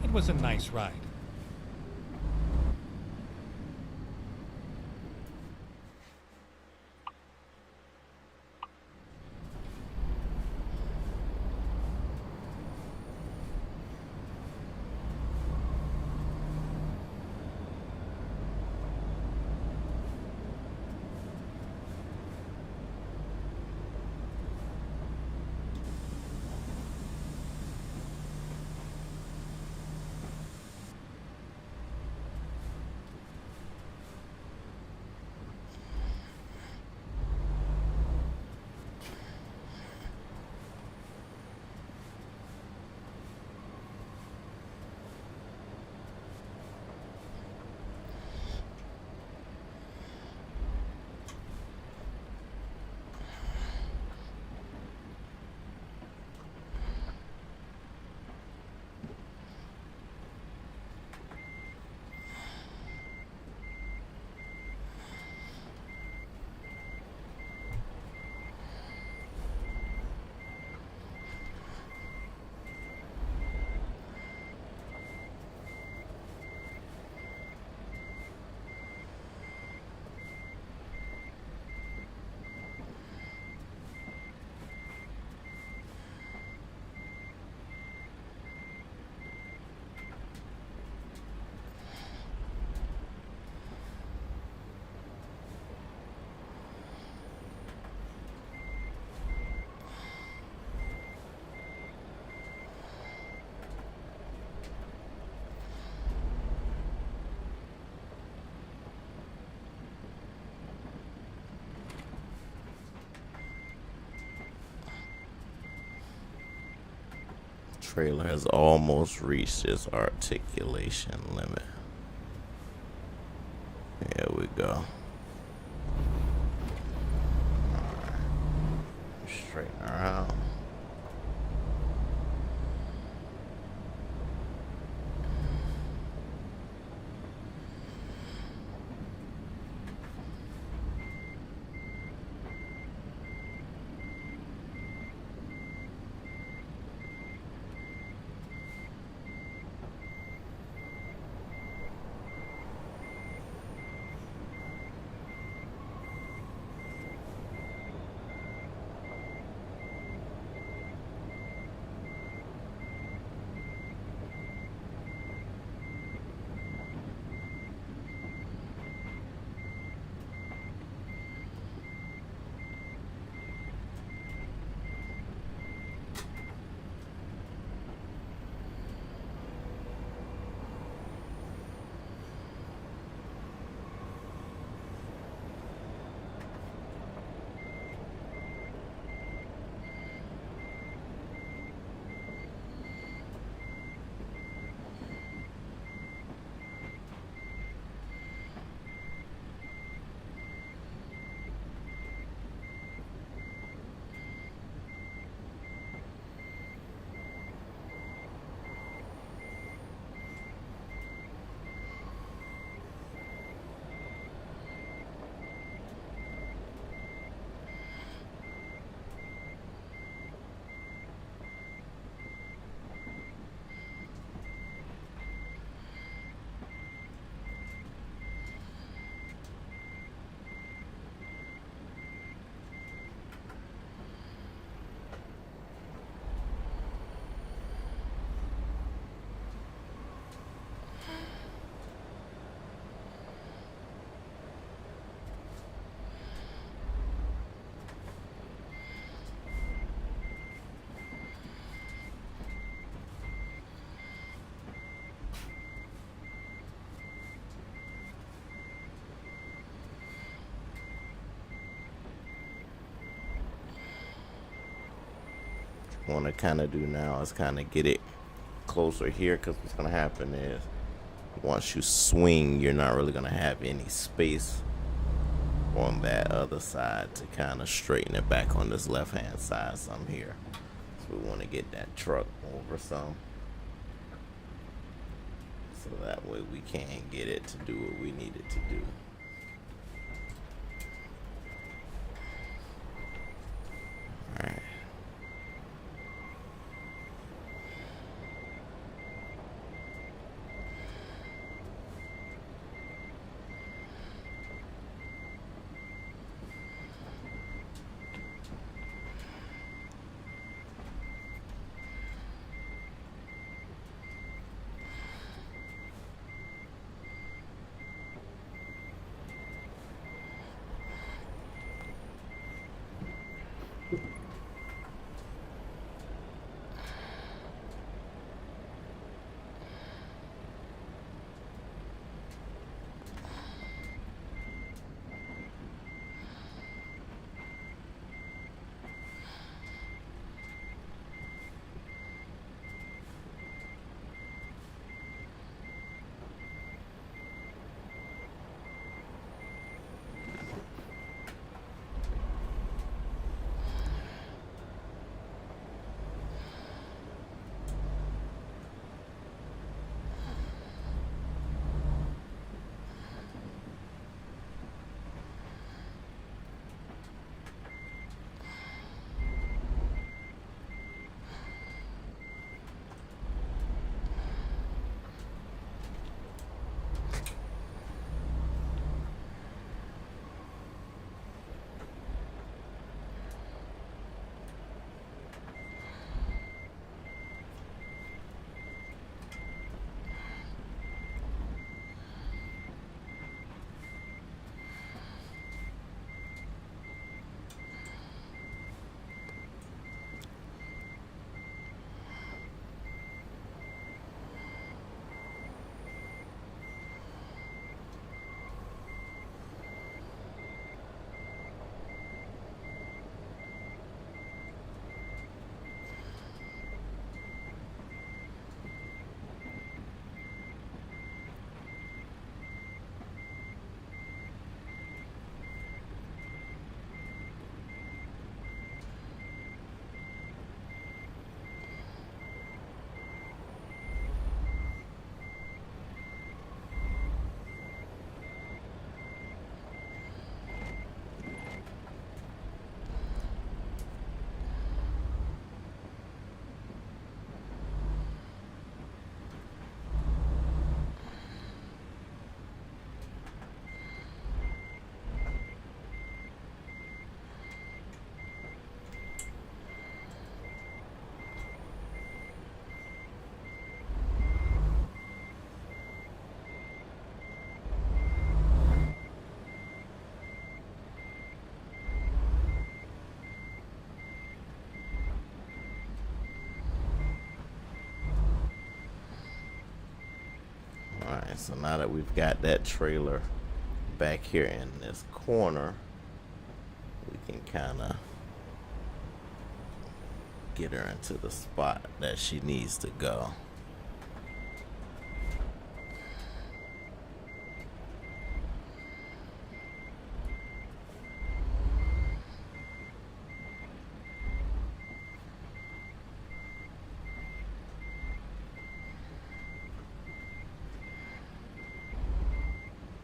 It was a nice ride. Trailer has almost reached its articulation limit. Here we go. Alright. Straighten around. want to kind of do now is kind of get it closer here, because what's going to happen is once you swing, you're not really going to have any space on that other side to kind of straighten it back on this left hand side some here. So we want to get that truck over some, so that way we can get it to do what we need it to do. Alright. Alright, so now that we've got that trailer back here in this corner, we can kind of get her into the spot that she needs to go.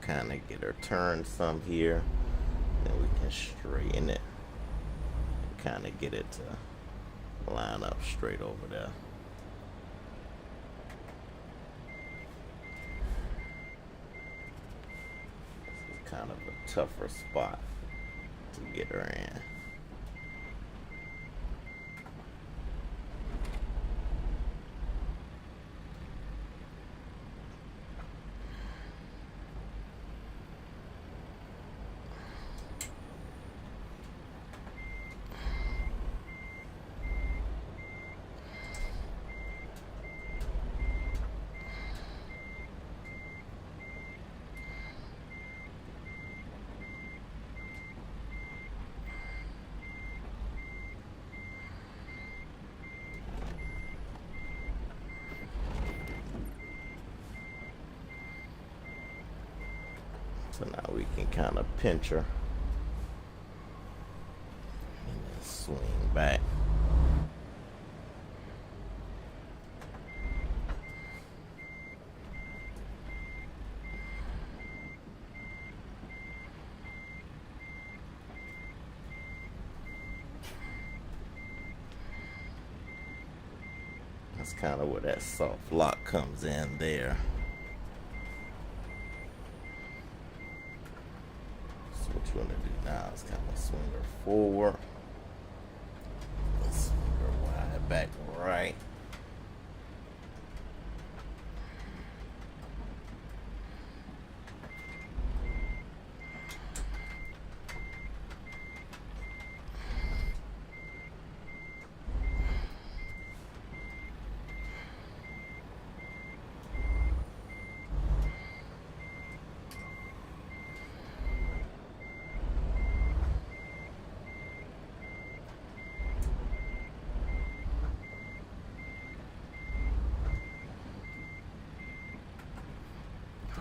Kind of get her turned some here, then we can straighten it, kind of get it to line up straight over there. This is kind of a tougher spot to get her in. So now we can kind of pinch her and then swing back. That's kind of where that soft lock comes in there. So what you want to do now is kind of swing her forward. Swing her wide back right.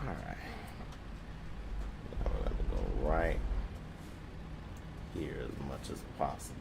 Alright, now we're going to go right here as much as possible.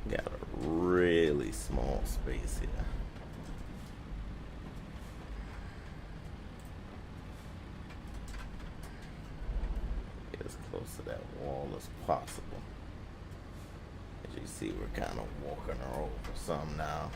Got a really small space here. Get as close to that wall as possible. As you see, we're kind of walking her over some now.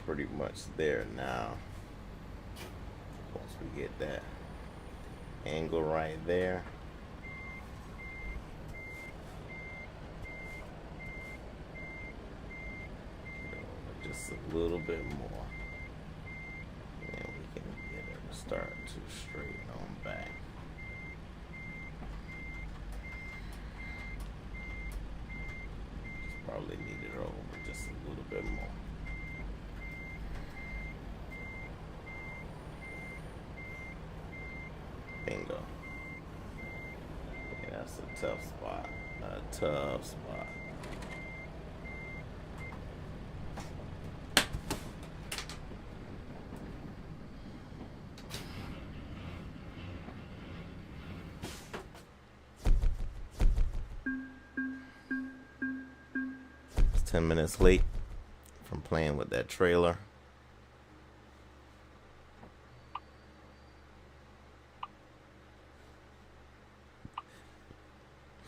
Pretty much there now. Once we get that angle right there, just a little bit more, and we can get it to start to straighten on back. Just probably need it over just a little bit more. Bingo. Yeah, that's a tough spot. A tough spot. It's 10 minutes late from playing with that trailer.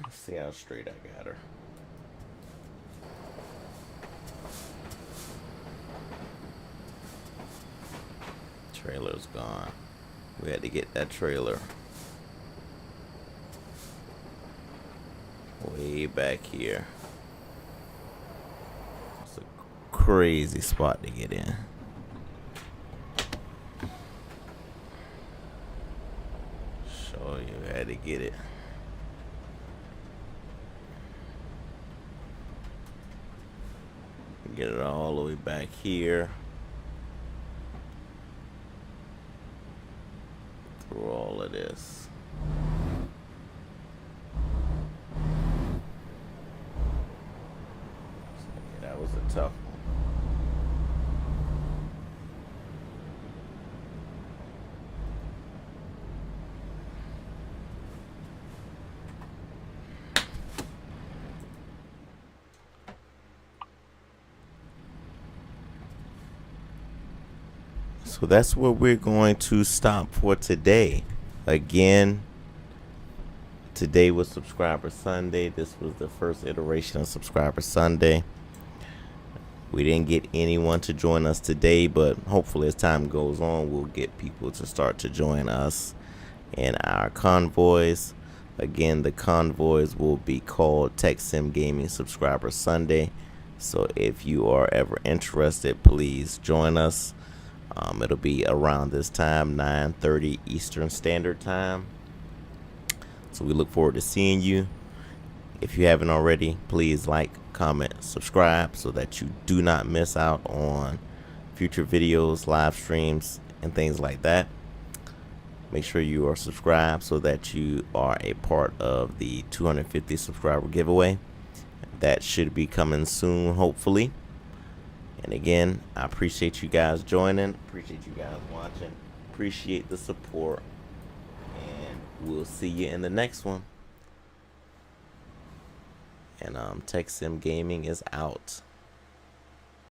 Let's see how straight I got her. Trailer's gone. We had to get that trailer way back here. It's a crazy spot to get in. Show you how to get it. Get it all the way back here. Through all of this. Yeah, that was a tough one. So that's where we're going to stop for today. Again, today was Subscriber Sunday. This was the first iteration of Subscriber Sunday. We didn't get anyone to join us today, but hopefully as time goes on, we'll get people to start to join us in our convoys. Again, the convoys will be called Tech Sim Gaming Subscriber Sunday. So if you are ever interested, please join us. It'll be around this time, 9:30 Eastern Standard Time. So we look forward to seeing you. If you haven't already, please like, comment, subscribe so that you do not miss out on future videos, live streams, and things like that. Make sure you are subscribed so that you are a part of the 250 subscriber giveaway. That should be coming soon, hopefully. And again, I appreciate you guys joining. Appreciate you guys watching. Appreciate the support. And we'll see you in the next one. And Tech Sim Gaming is out.